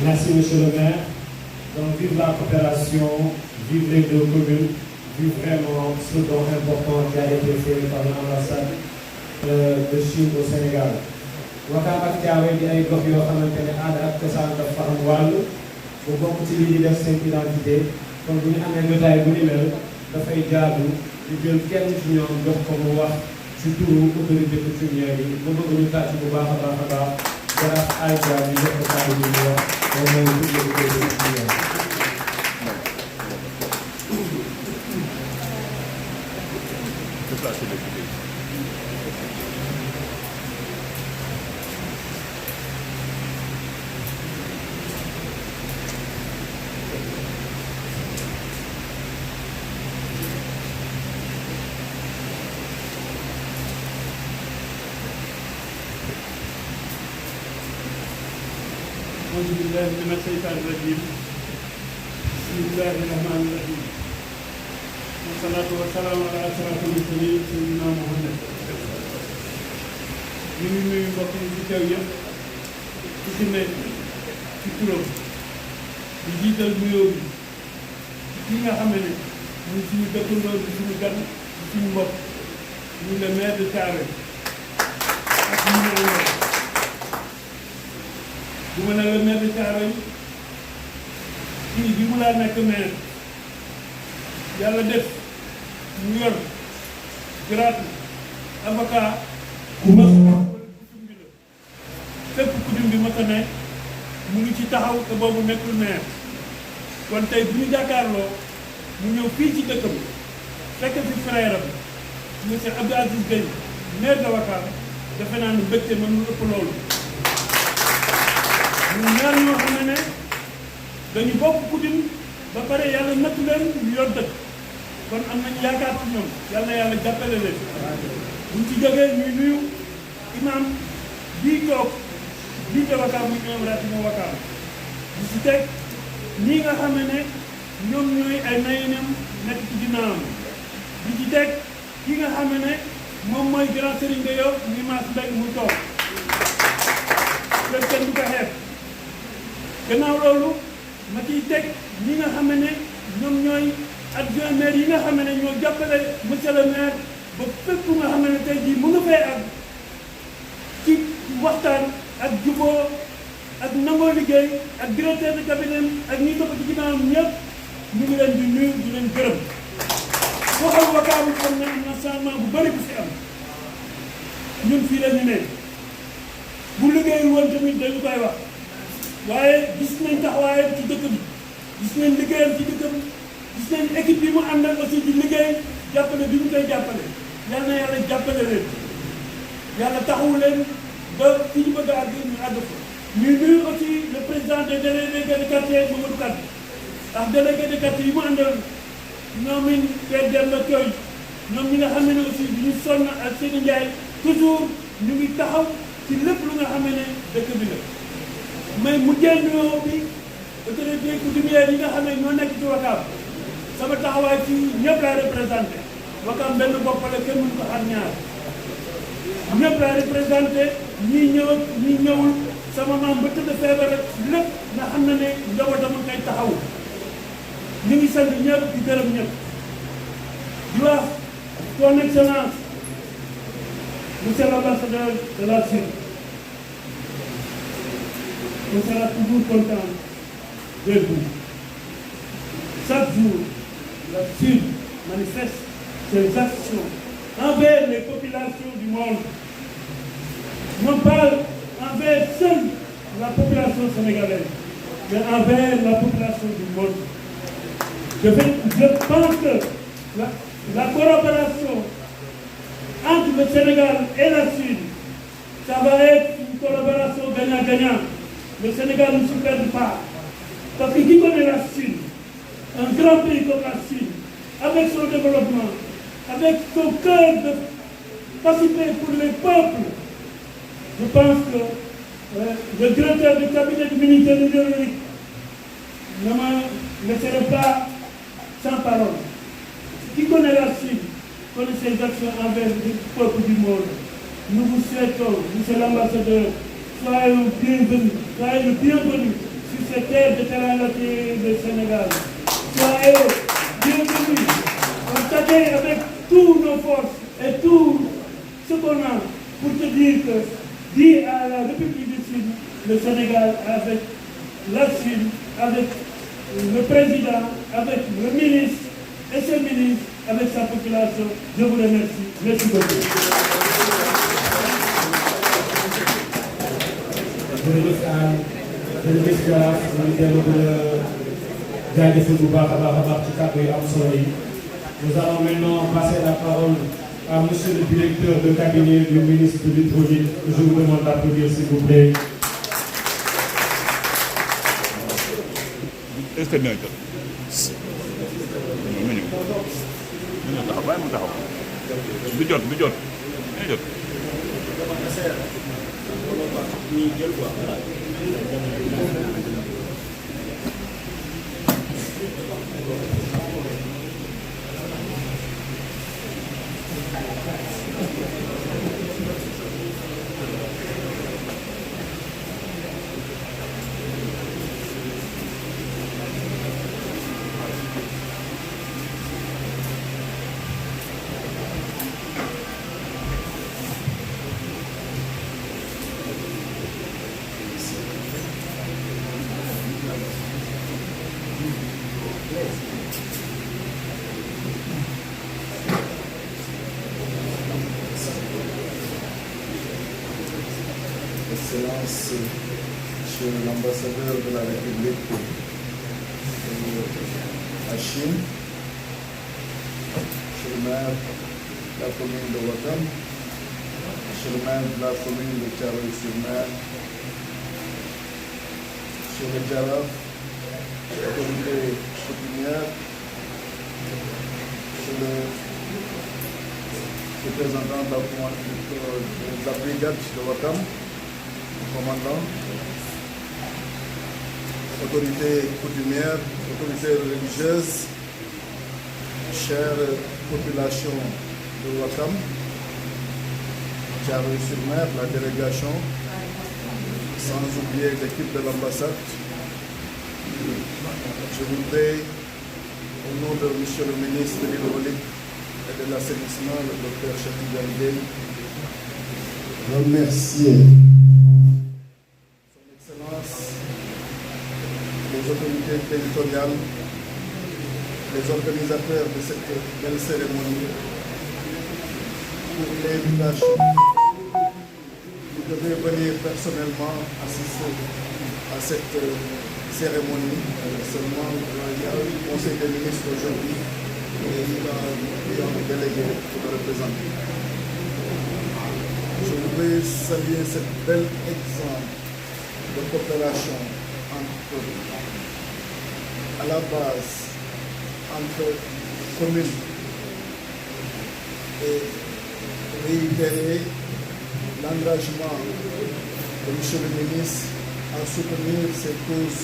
Merci, Monsieur le maire. Donc, vive la coopération, vive les 2 communes, vive vraiment ce don important qui a été fait par l'ambassade de Chine au Sénégal. Ouakam ak Thiaroye di ay gox yoo xamante ne aada ak cosaan dafa am wàll bu bokk ci lii di def seen identité kon bu ñu amee jotaay bu ni mel dafay jaadu di jël kenn ci ñoom jox ko mu wax ci turu autorité coutumière yi ba bëgg ñu tàcc bu baax a baax a baax jaraaf Aïcha bi jox ko kàddu bi ñu wax moom mooy autorité coutumière. أعوذ بالله من الشيطان الرجيم بسم الله الرحمن الرحيم والصلاة والسلام على أشرف المرسلين سيدنا محمد ñu ngi nuyu mbokk yi ci teew yëpp ku ci nekk ci turam di jiital nuyoo bi ki nga xam ne muy suñu dëkkandoo di suñu gan di suñu mbokk ñu le maire de Thiaroye ak ñu ne la bu ma ne la maire de Thiaroye kii bi mu laa nekk maire yàlla def mu yor grade avocat ku ma kudum bi la fépp kudum bi ma ko ne mu ngi ci taxaw te boobu nekkul maire kon tey bu ñu jàkkaarloo mu ñëw fii ci dëkkam fekk fi frère am monsieur Abdou Aziz Gueye maire de Ouakam defe naa ne mbégte mënul ëpp loolu ñu ñaar ñoo xam ne dañu bokk kudum ba pare yàlla nattu leen ñu yor dëkk kon am nañu yaakaar ci ñoom yàlla na yàlla jàppale leen buñ ci jógee ñuy nuyu imam bii toog bii de Ouakam muy imam Ratib Ouakam di si teg ñii nga xam ne ñoom ñooy ay nayenam nekk ci ginnaawam di ci teg ki nga xam ne moom mooy grand Serigne de yow muy Mass Mbengue muy toog loolu kenn du ko xeeb gannaaw loolu ma ciy teg ñi nga xam ne ñoom ñooy adjoint maire yi nga xam ne ñoo jàppale monsieur le maire ba fépp nga xam ne tey jii mën na fay ak ci waxtaan ak juboo ak nangoo liggéey ak directeur de cabinet ak ñi topp ci ginnaawam ñëpp ñu ngi leen di nuyu di leen gërëm waxal Ouakam xam ne am na changement bu bëri bu fi am ñun fii la ñu ne bu liggéeyul woon tamit dañu koy wax waaye gis nañ taxawaayam ci dëkk bi gis nañ liggéeyam ci dëkk bi gis nañ équipe bi mu àndal aussi di liggéey jàppale bi mu koy jàppale yal na yàlla jàppale leen yàlla taxawu leen ba fi ñu bëgg a àgg ñu àgg fa. ñuy nuyu aussi le président des délégués de quartier Mamadou Kane ndax délégué de quartier yi mu àndal ñoom it Père Demba Thioy ñoom ñi nga xam ne aussi du ñu sonn ak Seydi Ndiaye toujours ñu ngi taxaw ci lépp lu nga xam ne dëkk bi la. mais mu jël nuyoo bi autorité coutumière yi nga xam ne ñoo nekk ci Ouakam sama taxawaay ci ñëpp laa représenté Ouakam benn bopp la kenn mënu ko xar ñaar ñëpp laa représenté ñii ñëw ak ñii ñëwul sama maam ba tëdd feebar ak lépp nga xam ne njabootam koy taxawu ñu ngi sant ñëpp di gërëm ñëpp di wax son excellence monsieur l'ambassadeur de la Chine on sera toujours content de vous. Chaque jour, la Chine manifeste ses actions envers les populations du monde. Non pas envers seule la population sénégalaise, mais envers la population du monde. Je pense que la collaboration entre le Sénégal et la Chine, ça va être une collaboration gagnant-gagnant. Le Sénégal ne se perd pas. Parce que qui connaît la Chine, un grand pays comme la Chine, avec son développement, avec son cœur de participer pour les peuples, je pense que le directeur du cabinet du ministère de l'Union ne me laisserait pas sans parole. Qui connaît la Chine, connaît ses actions envers le peuple du monde. Nous vous souhaitons, monsieur l'ambassadeur, soyez le bienvenu sur cette terre de Teranga-Té de Sénégal. Soyez bienvenus. Constatez avec toutes nos forces et tout ce qu'on a pour te dire que, dit à la République du Sud, le Sénégal avec la Chine, avec le président, avec le ministre et ses ministres, avec sa population. Je vous remercie. Merci beaucoup. jërëjëf Anne jërëjëf Jaraaf ñu ngi dellu di la jaajëfal bu baax a baax ci kàddu yu am solo yi. Nous allons maintenant passer la parole à monsieur le directeur de cabinet du ministre de l'Hydraulique. Je vous demande d'applaudir s'il vous plaît. est-ce que dina jot ma ñëw taxaw bàyyi ma taxaw du jot dina jot Excellence, Monsieur l'ambassadeur de la République à Chine, Monsieur le maire de la commune de Ouakam, Monsieur le maire de la commune de Thiaroye-sur-Mer, Monsieur le Jaraaf, l'autorité coutumière, Monsieur le représentant de la brigade de Ouakam, commandant, autorité coutumière, autorité religieuse, chère population de Ouakam, Thiaroye-sur-Mer, la délégation, sans oublier l'équipe de l'ambassade. Je voudrais, au nom de monsieur le ministre de l'Hydraulique et de l'assainissement, le docteur Cheikh Tidiane, Remercier les autorités territoriales, les organisateurs de cette belle cérémonie, pour l'invitation. Vous devez venir personnellement assister à cette cérémonie. Seulement, il y a eu le Conseil des ministres aujourd'hui et il y a un délégué pour le représenter. Je voudrais saluer ce bel exemple de coopération à la base entre communes et réitérer l'engagement de M. le ministre à soutenir ces causes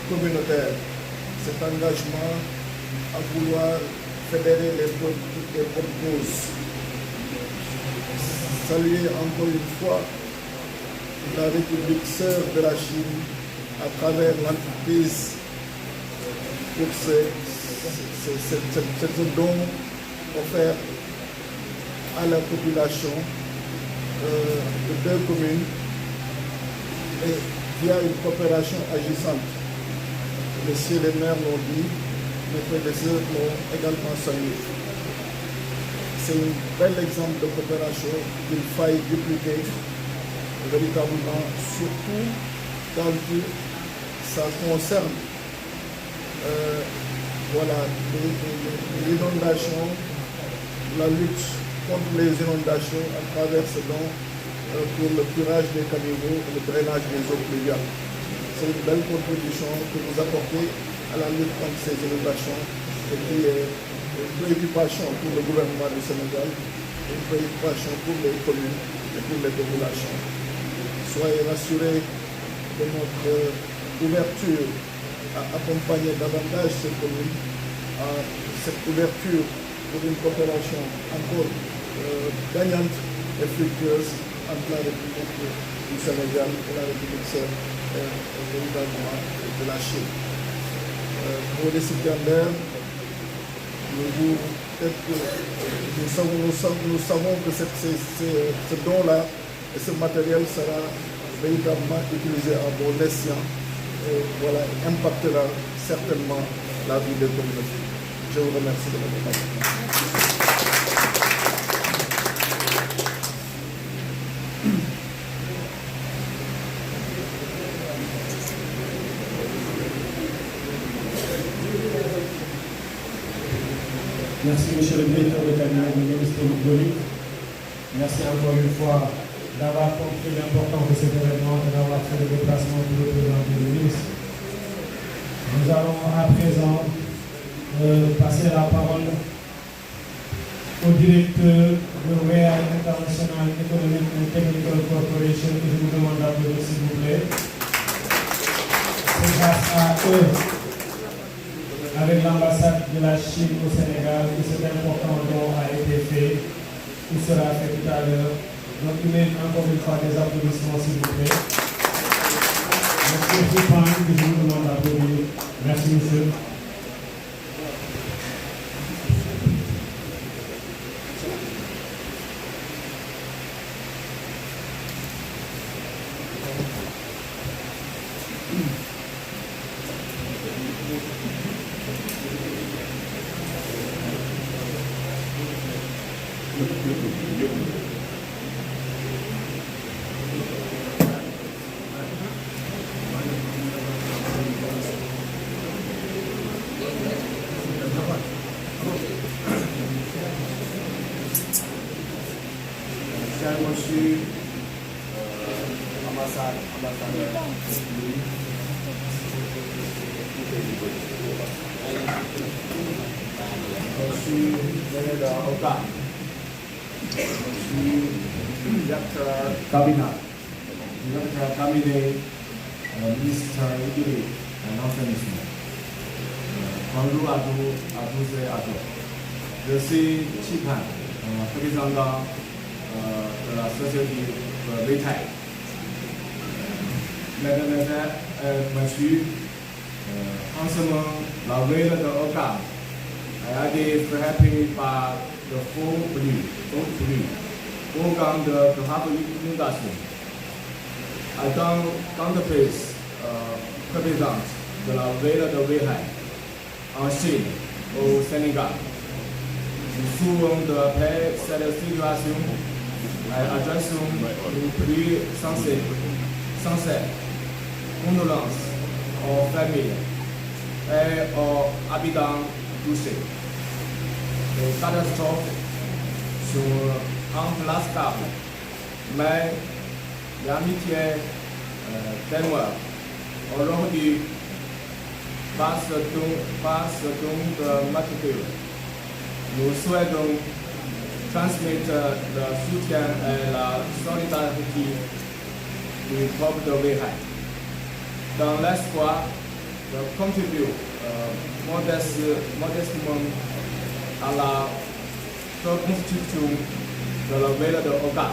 communautaires, cet engagement à vouloir fédérer les bonnes causes. Saluer encore une fois la République sœur de la Chine à travers l'entreprise pour ce don offert à la population de deux communes et il y a une coopération agissante. Messieurs les maires l'ont dit, mes prédécesseurs l'ont également salué. C'est un bel exemple de coopération qu'il faille dupliquer véritablement, surtout quand ça concerne l'inondation, la lutte contre les inondations à travers ce don pour le curage des caniveaux et le drainage des eaux pluviales. C'est une belle contribution que vous apportez à la lutte contre ces inondations et qui est une préoccupation pour le gouvernement du Sénégal, une préoccupation pour les communes et pour les populations. Soyez rassurés de notre ouverture à accompagner davantage ces communes, à cette ouverture pour une coopération encore gagnante et fructueuse entre la République du Sénégal et la République véritablement de la Chine. Pour les récipiendaires, nous savons que ce don-là et ce matériel sera véritablement utilisé à bon escient et voilà, impactera certainement la vie des communautés. Je vous remercie de votre attention. Merci, monsieur le directeur de cabinet du ministre Gouli. Merci encore une fois d'avoir compris l'importance de cet événement et d'avoir fait le déplacement pour le président du ministre. Nous allons à présent passer la parole au directeur de Royal International Economic and Technical Corporation que je vous demande d'applaudir s'il vous plaît. C'est grâce à eux, avec l'ambassade de la Chine au Sénégal, que cet important don a été fait, ou sera fait tout à l'heure. Donc, il mérite encore une fois des applaudissements, s'il vous plaît. Monsieur Foupan, que je vous demande d'applaudir. Merci, monsieur. Monsieur ambassadeur. Monsieur Beneda Oka. Monsieur directeur cabinet. Directeur cabinet ministre Idriss et l'enseignement. Bonjour à tous et à toutes. Je suis Chipan, président de la société Weitai. Mesdames et messieurs, en ce moment, la ville de Oka a été frappée par de fortes pluies, organes de graves inondations. Dans le pays présidente de la ville de Weitai, en Chine, au Sénégal, nous souhaitons de paix cette situation. Adressons nos plus sincères condoléances aux familles et aux habitants touchés. Les catastrophes sont implacables, mais l'amitié témoin aujourd'hui passe donc de maturité. Nous souhaitons transmettre le soutien et la solidarité du peuple de Weitai, dans l'espoir de contribuer modestement à la reconstruction de la ville de Oka.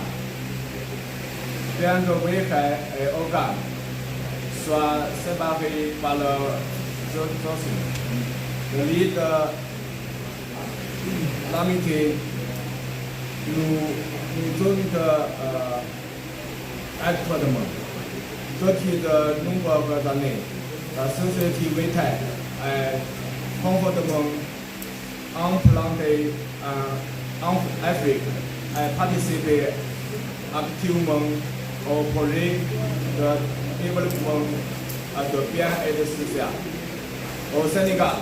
Bien que Weitai et Oka soient séparés par le lit de l'amitié nous donne actuellement. Depuis de nombreuses années, la société Vitek est confortablement implantée en Afrique et participe activement au projet de développement de bien-être social. Au Sénégal,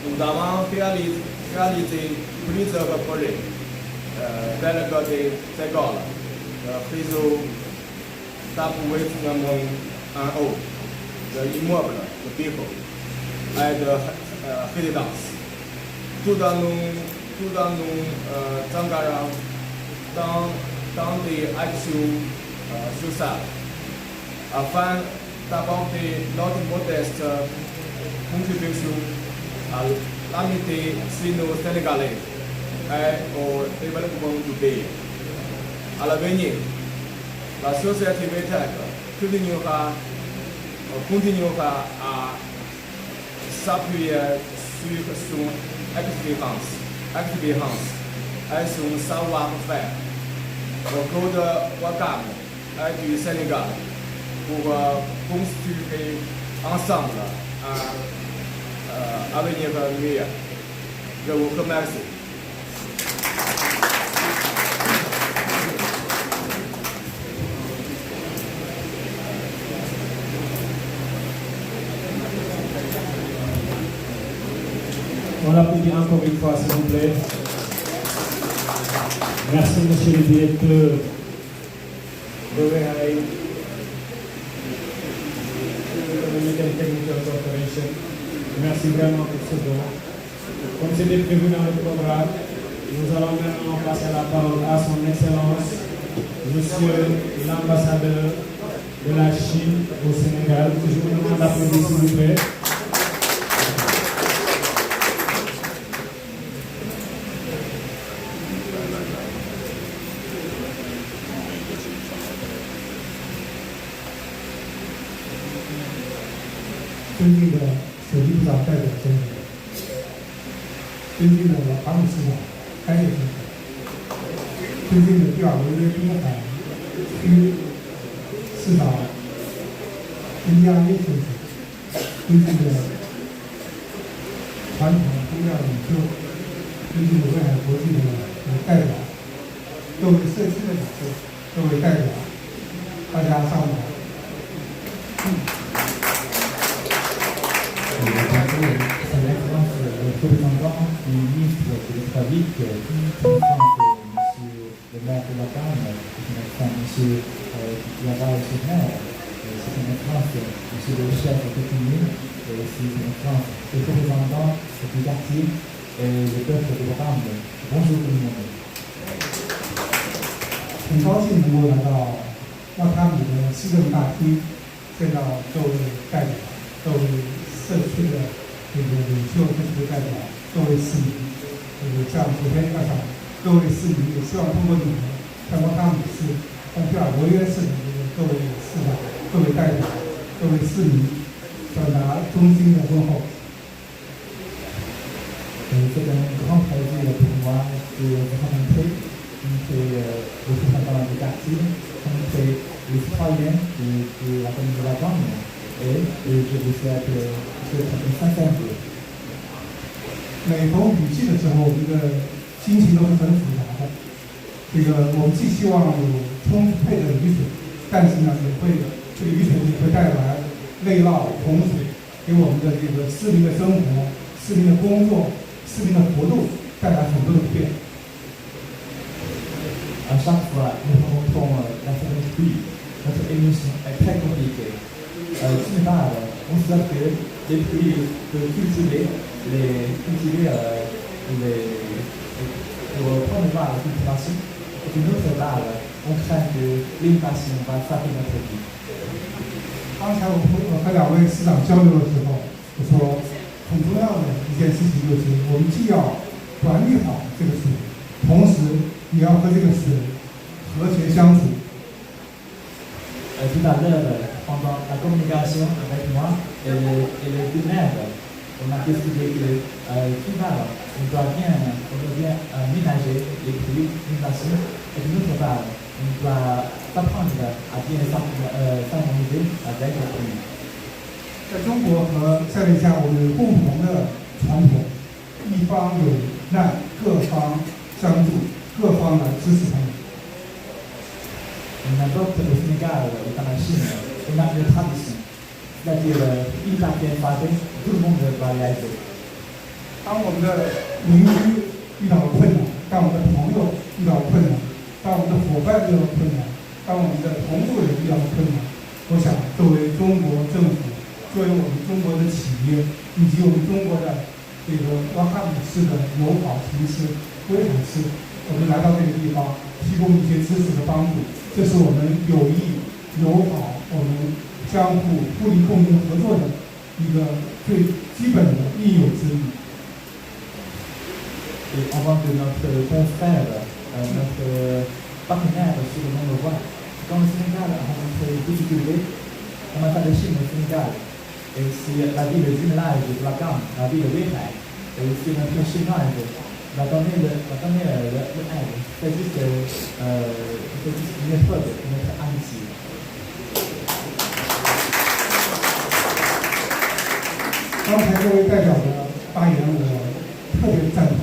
nous avons réalisé plusieurs projets tels que des écoles, de réseaux d'approvisionnement en eau, d'immeubles, de bureaux et de résidences. Tout en nous engageant dans des actions sociales afin d'apporter notre modeste contribution à l'amitié sino-sénégalaise et au développement du pays. À l'avenir, la société Vitek continuera à s'appuyer sur son expérience et son savoir-faire au cours de Ouakam et du Sénégal pour construire ensemble un avenir meilleur. Je vous remercie. On l'applaudit encore une fois, s'il vous plaît. Merci, monsieur le directeur de WHI, Military Technical Corporation. Merci vraiment pour ce don. Comme c'était prévu dans le programme, nous allons maintenant passer la parole à son Excellence, monsieur l'ambassadeur de la Chine au Sénégal. Je vous demande d'applaudir, s'il vous plaît.尊敬的首席部长代表先生，尊敬的法务市长开业先生，尊敬的第二违约滨海区市长殷家耶先生，尊敬的传统工业领袖，尊敬的威海国际的代表，各位社区的领袖，各位代表，大家上午好。Son Excellence le représentant du ministre de l'État-Vic, Monsieur le maire de Ouakam, Monsieur Yara et son maire, c'est son Excellence, Monsieur le chef de commune, c'est son Excellence, le représentant du quartier et le peuple de Ouakam. Bonjour tout le monde. 很高兴能够来到瓦卡米的市政大厅，见到各位代表、各位社区的领袖、社区代表、各位市民，像昨天晚上各位市民也希望通过你们，在瓦卡米市、在第二罗约市的各位市长、各位代表、各位市民，表达衷心的问候。C'est un grand plaisir pour moi de vous rencontrer, le représentant du quartier, rencontrer les citoyens de la commune de Ouakam et je vous souhaite une sincère journée. 每逢雨季的时候，我们的心情都是很复杂的。我们既希望有充沛的雨水，但是呢，这个雨水也会带来内涝、洪水，给我们的市民的生活、市民的工作、市民的活动带来很多的不便。À chaque fois, nous rencontrons la saison pluie. Notre émission est très compliquée. D'une part, on sait que les pluies peuvent cultiver pour promouvoir la cultivation. Et d'une autre part, on craint que l'invasion va frapper notre vie. 刚才我和两位市长交流的时候，我说很重要的一件事情就是，我们既要管理好这个水，同时也要和这个水和谐相处。Tout à l'heure, pendant la communication avec moi et les deux maires, on a décidé que tout d'abord, on doit bien ménager les pluies, l'inondation, et d'une autre part, on on doit apprendre à bien s'harmoniser avec le pays. 在中国和塞内加尔，我们有共同的传统，一方有难，各方相助，各方来支持他们。 On adopte au Sénégal et dans la Chine, on a une tradition, c'est-à-dire une partie frappée, tout le monde va y aller. 当我们的邻居遇到了困难，当我们的朋友遇到了困难，当我们的伙伴遇到了困难，当我们的同路人遇到了困难，我想作为中国政府，作为我们中国的企业，以及我们中国的这个瓦哈姆市的友好城市威海市，我们来到这个地方，提供一些支持和帮助，这是我们友谊、友好，我们相互互利共赢合作的一个最基本的应有之义。 Et en tant que notre confrère, notre partenaire sur le monde voie, quand le Sénégal a rencontré des difficultés, en matière de Chine au Sénégal, et aussi la ville du jumelage de Wakam, la ville de Weihai, et aussi notre chinoise, va donner l'aide. C'est juste une épreuve de notre amitié. 刚才这位代表的发言，我特别赞同。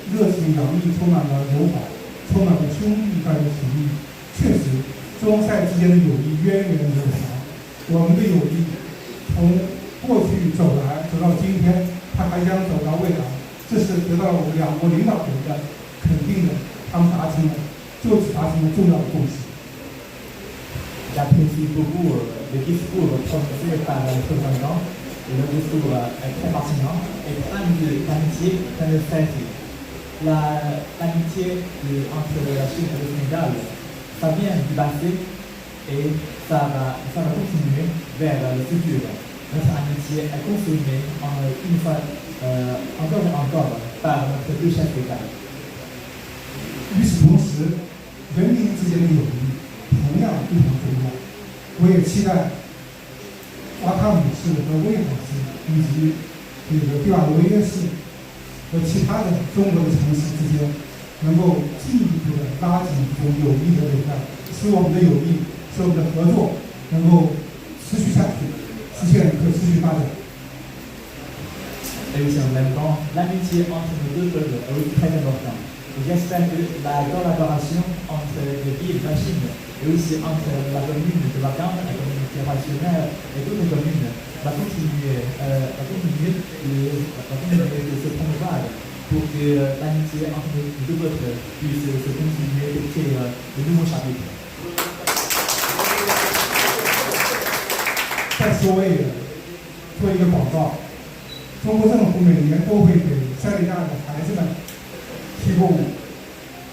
热情洋溢，充满了友好，充满了兄弟般的情谊。确实，中塞之间的友谊源远流长。我们的友谊从过去走来，走到今天，它还将走到未来。这是得到了我们两国领导人的肯定的，他们就此达成了重要的共识。 J'apprécie beaucoup le discours prononcé par le président. Le discours est très pertinent et plein d'amitié, plein de fierté. L'amitié entre la Chine et le Sénégal, ça vient du passé et ça va continuer vers le futur. Notre amitié est consommée une fois encore et encore par notre deux chefs d'État. 与此同时，人民之间的友谊同样非常重要。我也期待瓦卡姆市和威海市以及这个蒂瓦罗耶市。 和其他的中国的城市之间，能够进一步的拉近这种友谊的纽带，使我们的友谊，使我们的合作能够持续下去，实现可持续发展。Et aussi en même temps, l'amitié entre nos deux peuples est aussi très importante. J'espère que la collaboration entre les villes de la Chine et aussi entre la commune de Wakam, la communauté traditionnelle et toutes les communes va continuer de se promouvoir pour que l'amitié entre nos deux peuples puisse se continuer et créer de nouveaux chapitres. 再次为做一个广告，中国政府每年都会给塞内加尔的孩子们提供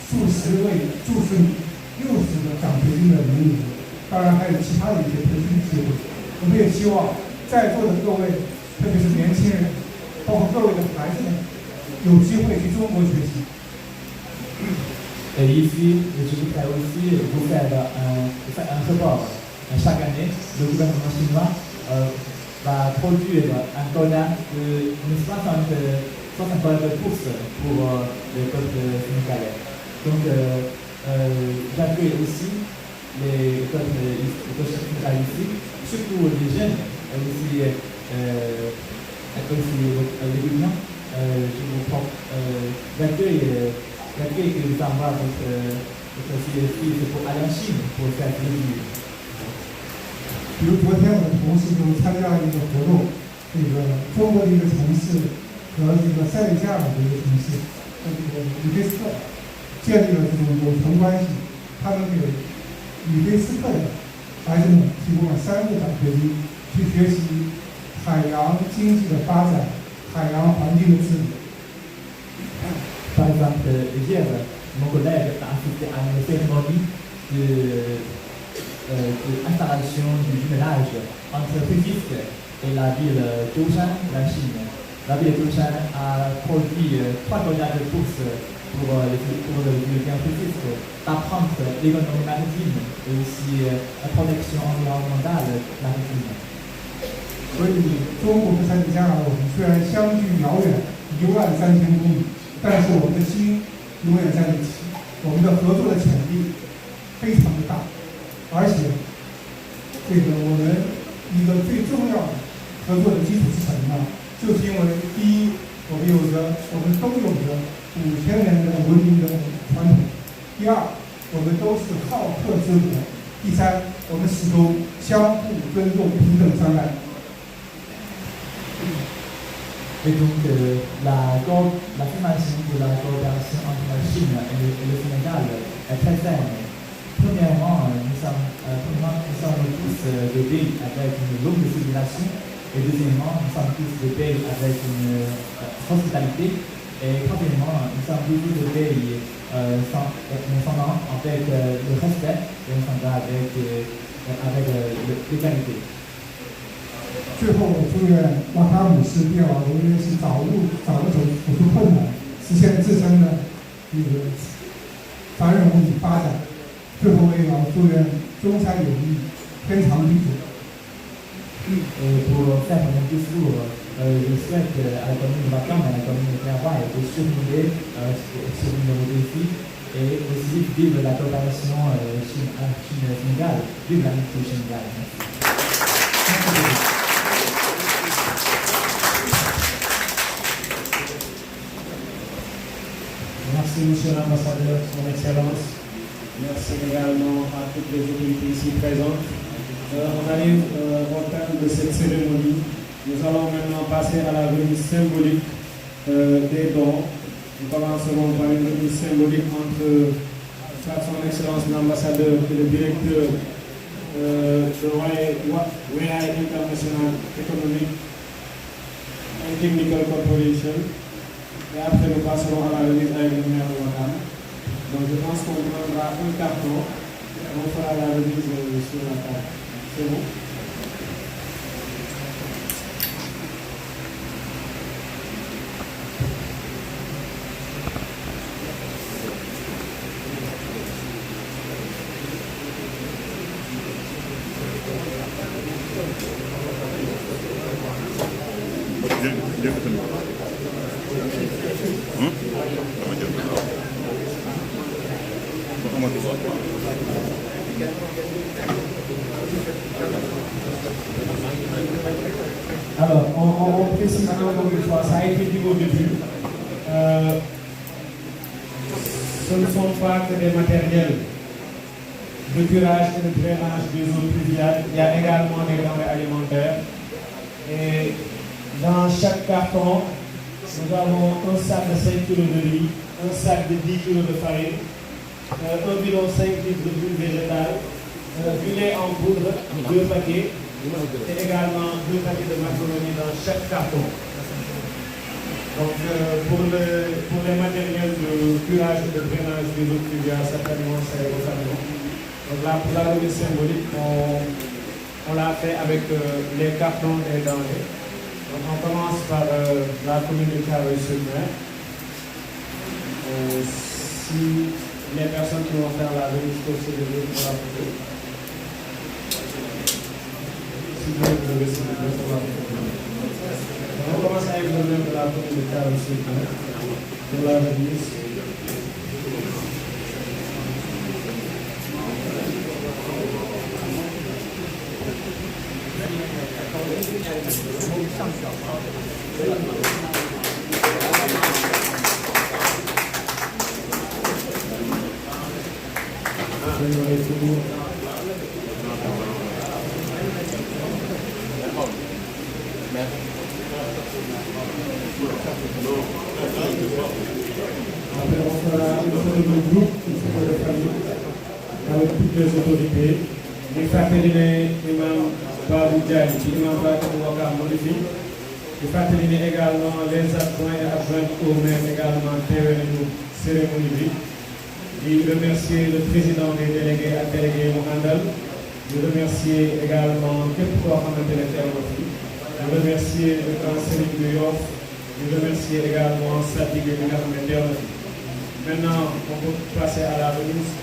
数十位、数十60个奖学金的名额，当然还有其他的一些培训机会。我们也希望在座的各位，特别是年轻人，包括各位的孩子们，有机会去中国学习。Et ici, je voudrais aussi vous faire un report. Chaque année, le gouvernement chinois va produire un quota de 60 bourses pour le peuple sénégalais. Donc, j'accueille aussi les peuples sénégalais ici, surtout les jeunes, et aussi les étudiants. J'accueille que vous envoie votre fils pour aller en Chine pour faire des études. 比如昨天我的同事就参加了一个活动，这个中国的一个城市和这个塞内加尔的一个城市，这个里菲斯特建立了这种友城关系。他们给里菲斯特的孩子们提供了3个奖学金，去学习海洋经济的发展、海洋环境的治理。Par exemple, hier, mon collègue a assisté à une cérémonie d'installation du jumelage entre Rufisque et la ville d'Aushan, la Chine. La ville d'Aushan a produit 3 quotas de bourses pour le bien Rufisque d'apprendre l'économie maritime et aussi la protection environnementale maritime. 所以，中国和塞内加尔，我们虽然相距遥远13000公里，但是我们的心永远在一起，我们的合作的潜力非常的大，而且这个我们一个最重要的合作的基础是什么呢？就是因为第一，我们都有着5000年的文明的传统；第二，我们都是好客之国；第三，我们始终相互尊重、平等相待。Et donc, l'affirmation de la coopération entre la Chine et le Sénégal est très saine. Premièrement, nous sommes tous des pays avec une longue civilisation. Et deuxièmement, nous sommes tous des pays avec une hospitalité. Et troisièmement, nous sommes tous des pays s'entendant avec le respect et nous sommes avec l'égalité. 最后，我祝愿瓦卡姆斯毕尔瓦罗约是早日走出困难，实现自身的这个繁荣与发展。最后，我也要祝愿中山友谊天长地久。Pour faire mon discours, je souhaite à la commune de Wakam et à la commune de Hawaï de survivre sur une défi et aussi vivre la coopération Chine-Sénégal, vivre l'amitié Sénégal. Merci, Monsieur l'Ambassadeur, Son Excellence. Merci également à toutes les autorités ici présentes. On arrive au terme de cette cérémonie. Nous allons maintenant passer à la remise symbolique des dons. Nous commencerons par une remise symbolique entre Son Excellence l'Ambassadeur et le directeur de WAI International Economic and Technical Corporation. Et après, nous passerons à la remise avec le maire de Wakam. Donc, je pense qu'on prendra un carton et on fera la remise sur la table. C'est bon? Alors, on précise encore une fois, ça a été dit au début, ce ne sont pas que des matériels de curage et de drainage des eaux pluviales, il y a également des denrées alimentaires. Et dans chaque carton, nous avons un sac de 5 kg de riz, un sac de 10 kg de farine, un bidon 5 litres d'huile végétale, du lait en poudre, 2 paquets, et également 2 paquets de macaroni dans chaque carton. Donc pour les matériels de curage et de drainage des eaux pluviales, certainement c'est au camion. Donc là, pour la remise symbolique, on l'a fait avec les cartons et denrées. Donc on commence par la commune de Thiaroye-sur-Mer. Si les personnes qui vont faire la remise peuvent se lever pour la photo. Si vous voulez vous lever, s'il vous plaît, pour la photo. On commence avec le maire de la commune de Thiaroye-sur-Mer pour la remise. Après, on fera une photo de groupe, une photo de famille, avec toutes les autorités. Les fraternité imam Babou Diagne, imam Babou Wakam Modifi. Les fraternité également les adjoints et adjointes au maire également téwéné ñu cérémonie bi. Je remercier le président des délégués et délégués Mohandal. Je remercier également képp koo xamante ne teew na fi. Je remercier le grand Serigne de Yoff. Je remercier également Sadik bi nga xam ne teew na fi. Maintenant, on peut passer à la remise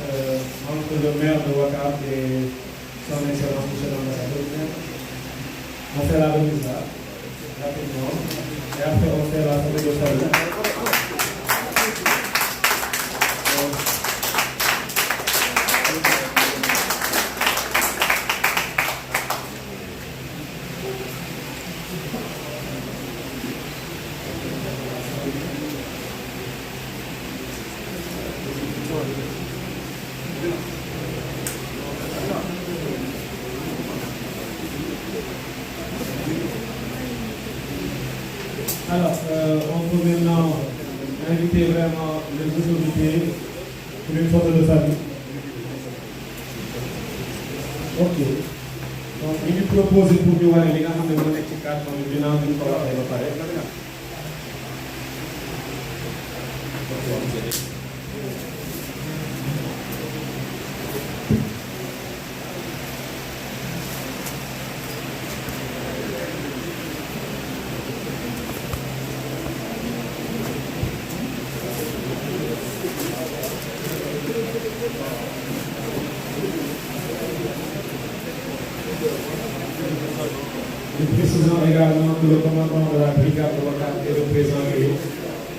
entre le maire de Wakam et Son Excellence Monsieur l'Ambassadeur. On fait la remise là, rapidement, et après on fait la photo de salut. autorités pour une photo de famille. Ok. Donc ñu ngi proposé pour ñu wane li nga xam ne moo nekk ci carton bi ginnaaw bi ñu ko waxee ba pare. Nous précisons également que le commandant de la brigade de Ouakam est représenté.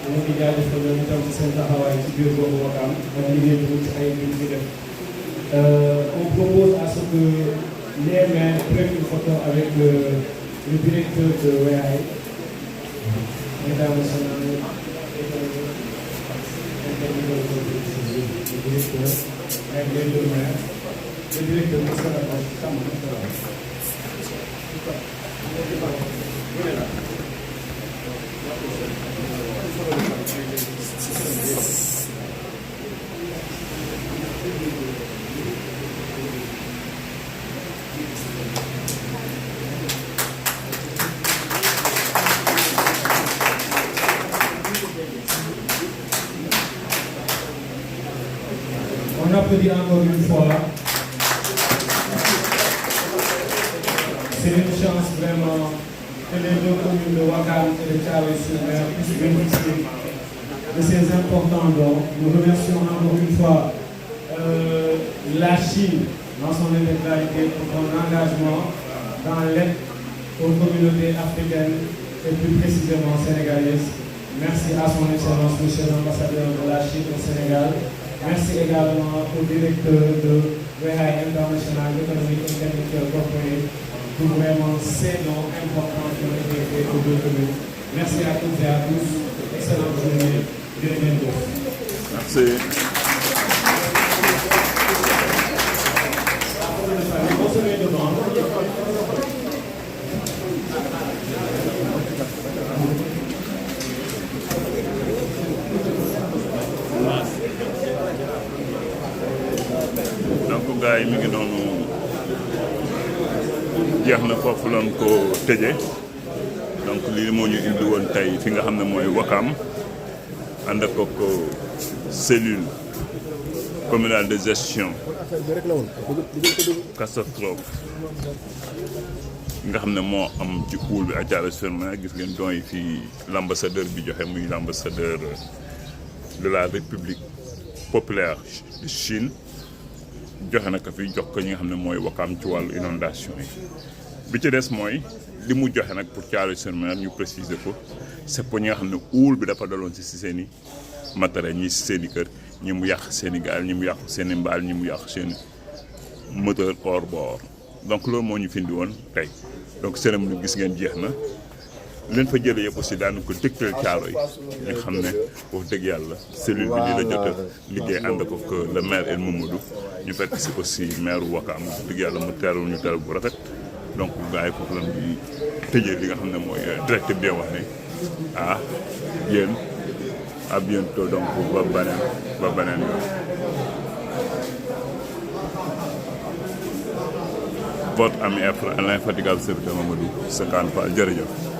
Ñu ngi jaajëfal ñoom itam ci seen taxawaay ci biir boobu Ouakam ak liggéey bu mucc ayib bi ñu def. On propose à ce que les maires prennent une photo avec le directeur de WEAI, international, économique, le directeur, avec les deux maires, le directeur de On applaudit encore une fois. C'est une chance vraiment que les deux communes de Ouakam et de Thiaroye-sur-Mer puissent bénéficier de ces importants dons. Nous remercions encore une fois la Chine dans son intégralité pour son engagement dans l'aide aux communautés africaines et plus précisément sénégalaises. Merci à son Excellence, Monsieur l'ambassadeur de la Chine au Sénégal. Merci également au directeur de WEAI International Economic Intellectual Corporate pour vraiment ces dons importants qui ont été faits aux deux communes. Merci à toutes et à tous. Excellente journée. Bienvenue. Merci. Donc gars yi mi ngi noonu jeex na foofu lañ ko tëjee donc lii moo ñu indi woon tey fi nga xam ne mooy Ouakam ànd ak cellule communale de gestion catastrophe nga xam ne moo am ci pool bi à Thiaroye-sur-Mer. Gis ngeen don yi fii l'ambassadeur bi joxe muy l'ambassadeur de la République populaire de Chine joxe na ko fi jox ko ñi nga xam ne mooy Ouakam ci wàllu inondation yi. bi ci des mooy li mu joxe nag pour Thiaroye-sur-Mer ñu préciser ko c'est pour ñi nga xam ne uul bi dafa daloon si seen i matériel ñi si seen i kër ñi mu yàq seen i gaal ñi mu yàq seen i mbaal ñi mu yàq seen moteur hors bord. Donc loolu moo ñu fi indi woon tey donc cérémonie gis ngeen jeex na leen fa jëlee yëpp aussi daanu ko dégtal Thiaroye yi nga xam ne wax dëgg yàlla cellule bi li la jot a liggéey ànd ko que le maire El Mamadou ñu fekk si aussi maire Ouakam dëgg yàlla mu teeru ñu teeru bu rafet. Donc gars yi foofu lañ di tëjee li nga xam ne mooy direct bi wax ne ah yéen à bientôt donc ba beneen yoon. Votre ami et l'infatigable serviteur Mamadou Sekane Fall jërëjëf.